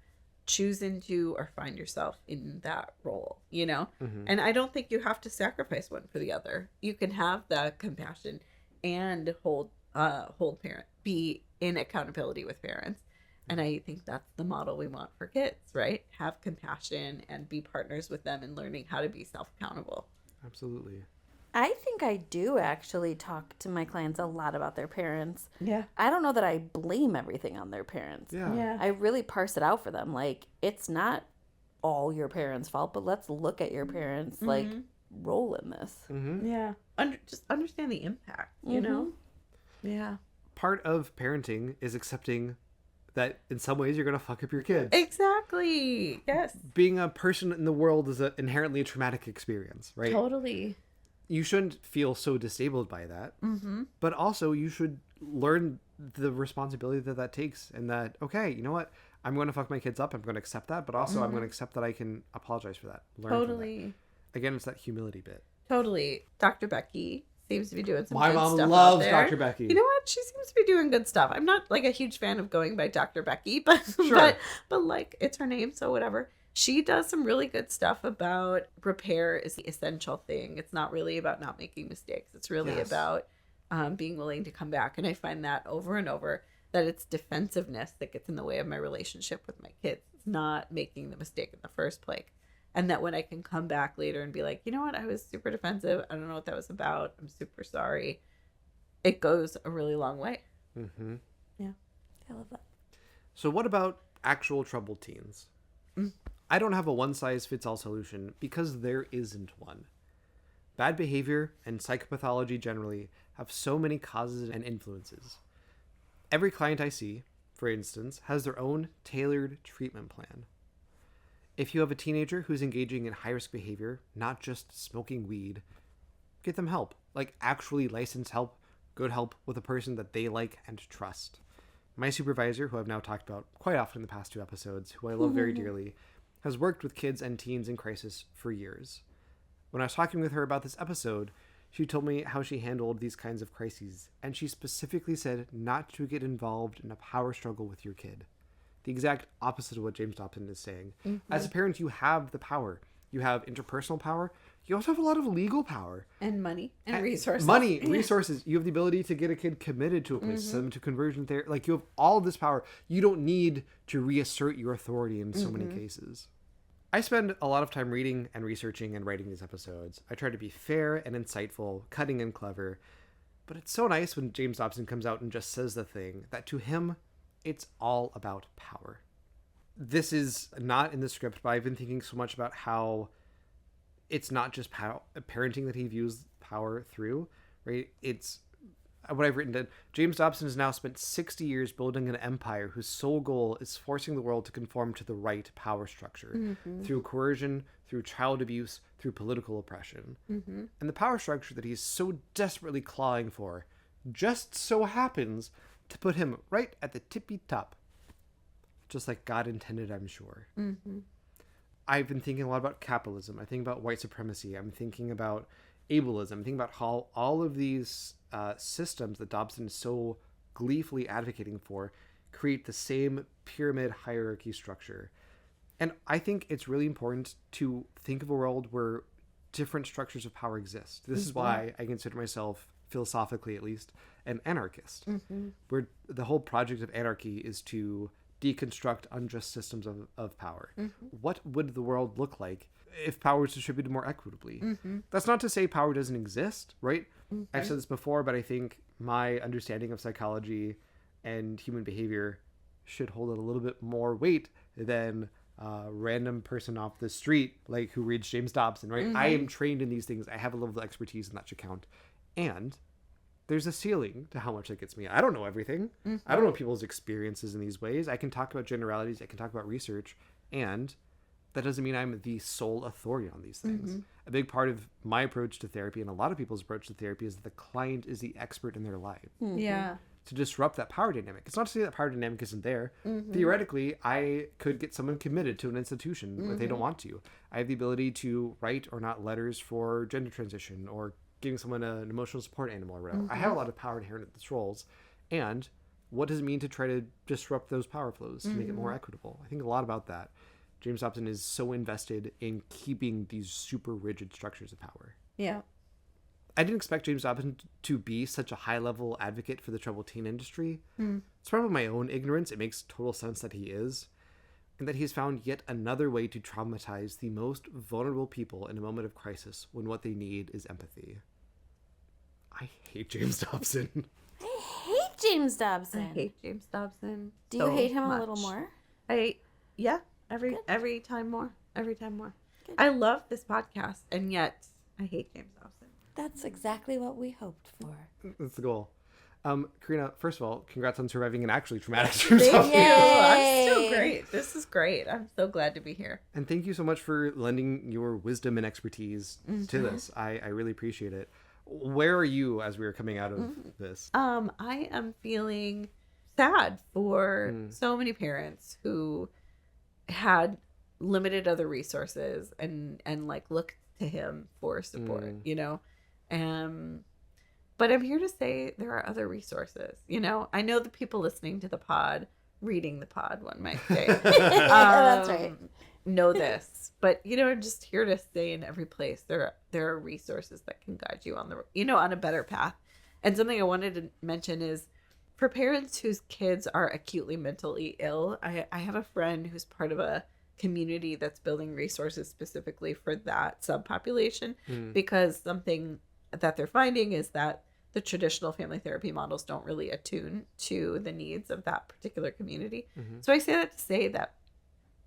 choose into or find yourself in that role, you know? And I don't think you have to sacrifice one for the other. You can have that compassion and hold be in accountability with parents. And I think that's the model we want for kids, right? Have compassion and be partners with them in learning how to be self-accountable. Absolutely. I think I do actually talk to my clients a lot about their parents. Yeah. I don't know that I blame everything on their parents. Yeah. I really parse it out for them. Like, it's not all your parents' fault, but let's look at your parents, like, role in this. Yeah. Just understand the impact, you know? Yeah. Part of parenting is accepting that in some ways you're going to fuck up your kids. Exactly. Yes. Being a person in the world is inherently a traumatic experience, right? Totally. You shouldn't feel so disabled by that. But also you should learn the responsibility that takes, and that, okay, you know what? I'm going to fuck my kids up. I'm going to accept that, but also I'm going to accept that I can apologize for that. Learn from Totally. that. Again, it's that humility bit. Totally. Dr. Becky seems to be doing some My good mom stuff loves out there. Dr. Becky. You know what? She seems to be doing good stuff. I'm not like a huge fan of going by Dr. Becky, but Sure. but like it's her name, so whatever. She does some really good stuff about repair is the essential thing. It's not really about not making mistakes. It's really about being willing to come back. And I find that over and over that it's defensiveness that gets in the way of my relationship with my kids. It's not making the mistake in the first place. And that when I can come back later and be like, you know what, I was super defensive. I don't know what that was about. I'm super sorry. It goes a really long way. Yeah. I love that. So what about actual troubled teens? I don't have a one-size-fits-all solution because there isn't one. Bad behavior and psychopathology generally have so many causes and influences. Every client I see, for instance, has their own tailored treatment plan. If you have a teenager who's engaging in high-risk behavior, not just smoking weed, get them help. Like actually licensed help, good help with a person that they like and trust. My supervisor, who I've now talked about quite often in the past 2 episodes, who I love very dearly, has worked with kids and teens in crisis for years. When I was talking with her about this episode, she told me how she handled these kinds of crises, and she specifically said not to get involved in a power struggle with your kid. The exact opposite of what James Dobson is saying. As a parent, you have the power. You have interpersonal power. You also have a lot of legal power. And money and resources. Money, resources. You have the ability to get a kid committed to a place, send them to conversion therapy. Like, you have all this power. You don't need to reassert your authority in so many cases. I spend a lot of time reading and researching and writing these episodes. I try to be fair and insightful, cutting and clever. But it's so nice when James Dobson comes out and just says the thing that to him, it's all about power. This is not in the script, but I've been thinking so much about how it's not just parenting that he views power through, right? It's what I've written down. James Dobson has now spent 60 years building an empire whose sole goal is forcing the world to conform to the right power structure through coercion, through child abuse, through political oppression. And the power structure that he's so desperately clawing for just so happens to put him right at the tippy top. Just like God intended, I'm sure. Mm-hmm. I've been thinking a lot about capitalism. I think about white supremacy. I'm thinking about ableism. I'm thinking about how all of these systems that Dobson is so gleefully advocating for create the same pyramid hierarchy structure. And I think it's really important to think of a world where different structures of power exist. This is why I consider myself, philosophically at least, an anarchist. Where the whole project of anarchy is to deconstruct unjust systems of power. What would the world look like if power was distributed more equitably? That's not to say power doesn't exist, right? I've said this before, but I think my understanding of psychology and human behavior should hold a little bit more weight than a random person off the street, like who reads James Dobson, right? I am trained in these things. I have a level of expertise, and that should count. And there's a ceiling to how much that gets me. I don't know everything. I don't know people's experiences in these ways. I can talk about generalities. I can talk about research. And that doesn't mean I'm the sole authority on these things. A big part of my approach to therapy, and a lot of people's approach to therapy, is that the client is the expert in their life. Yeah. To disrupt that power dynamic. It's not to say that power dynamic isn't there. Theoretically, I could get someone committed to an institution if they don't want to. I have the ability to write or not letters for gender transition, or giving someone an emotional support animal or whatever. I have a lot of power inherent in these roles. And what does it mean to try to disrupt those power flows to make it more equitable? I think a lot about that. James Dobson is so invested in keeping these super rigid structures of power. Yeah. I didn't expect James Dobson to be such a high-level advocate for the troubled teen industry. It's probably my own ignorance. It makes total sense that he is. And that he's found yet another way to traumatize the most vulnerable people in a moment of crisis when what they need is empathy. I hate James Dobson. I hate James Dobson. I hate James Dobson. Do you hate him a little more? Every time more. Good. I love this podcast, and yet I hate James Dobson. That's exactly what we hoped for. That's the goal. Corina, first of all, congrats on surviving an actually traumatic James Thank Dobson. you. I'm so great. This is great. I'm so glad to be here. And thank you so much for lending your wisdom and expertise to this. I really appreciate it. Where are you as we were coming out of this? I am feeling sad for so many parents who had limited other resources and like looked to him for support, you know. But I'm here to say there are other resources, you know. I know the people listening to the pod, reading the pod, one might say, That's right. know this. But, you know, I'm just here to say in every place there are resources that can guide you on on a better path. And something I wanted to mention is for parents whose kids are acutely mentally ill, I have a friend who's part of a community that's building resources specifically for that subpopulation, because something that they're finding is that the traditional family therapy models don't really attune to the needs of that particular community. So I say that to say that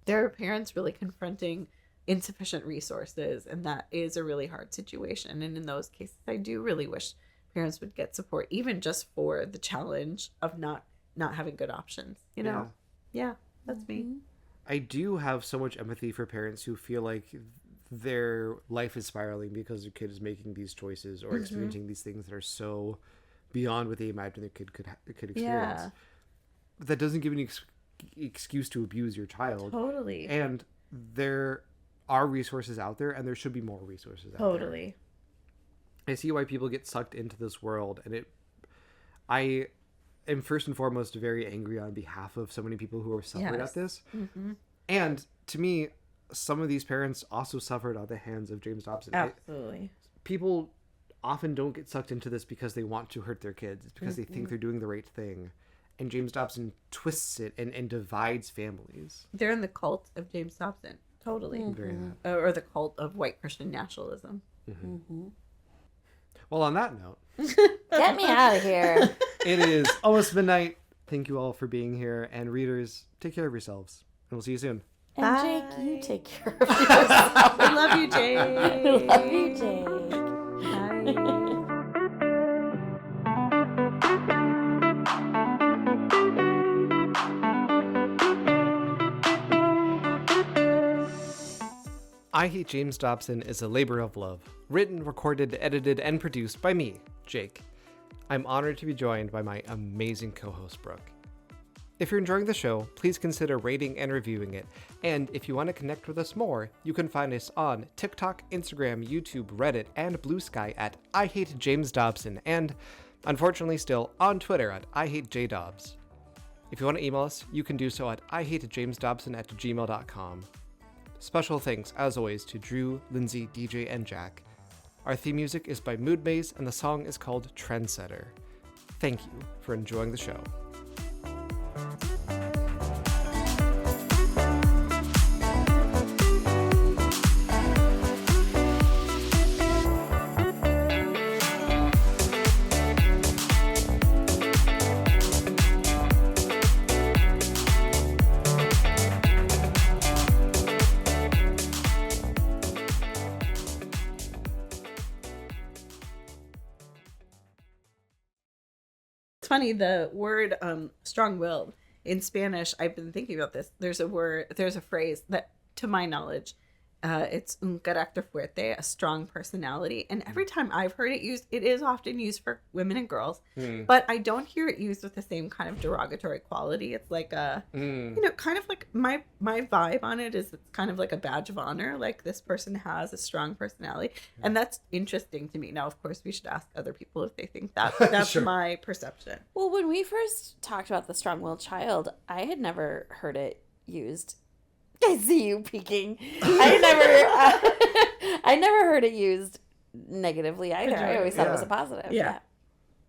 there are parents really confronting insufficient resources, and that is a really hard situation. And in those cases, I do really wish parents would get support, even just for the challenge of not having good options, you know? Yeah, that's me. I do have so much empathy for parents who feel like their life is spiraling because their kid is making these choices or experiencing these things that are so beyond what they imagine their kid could experience. Yeah. But that doesn't give any excuse to abuse your child. Totally. And there are resources out there, and there should be more resources out there. Totally. I see why people get sucked into this world, and I am first and foremost very angry on behalf of so many people who are suffered at this. And to me, some of these parents also suffered at the hands of James Dobson. Absolutely. People often don't get sucked into this because they want to hurt their kids. It's because they think they're doing the right thing. And James Dobson twists it and divides families. They're in the cult of James Dobson. Totally. Very Or the cult of white Christian nationalism. Well, on that note, Get me out of here. it is almost midnight. Thank you all for being here. And readers, take care of yourselves. And we'll see you soon. And Bye. Jake, you take care of yourself. I love you, Jake. I love you, Jake. Bye. I Hate James Dobson is a labor of love. Written, recorded, edited, and produced by me, Jake. I'm honored to be joined by my amazing co-host, Brooke. If you're enjoying the show, please consider rating and reviewing it. And if you want to connect with us more, you can find us on TikTok, Instagram, YouTube, Reddit, and Blue Sky at I Hate James Dobson, and unfortunately still on Twitter at I Hate JDobs. If you want to email us, you can do so at ihatejamesdobson@gmail.com. Special thanks, as always, to Drew, Lindsay, DJ, and Jack. Our theme music is by Mood Maze, and the song is called Trendsetter. Thank you for enjoying the show. Funny, the word strong-willed in Spanish, I've been thinking about this. There's a phrase that, to my knowledge, it's un carácter fuerte, a strong personality. And every time I've heard it used, it is often used for women and girls, but I don't hear it used with the same kind of derogatory quality. It's like a, kind of like my vibe on it is it's kind of like a badge of honor. Like, this person has a strong personality. And that's interesting to me. Now, of course, we should ask other people if they think that. That's Sure. my perception. Well, when we first talked about the strong-willed child, I had never heard it used. I see you peeking. I never heard it used negatively either. I always thought it was a positive. Yeah.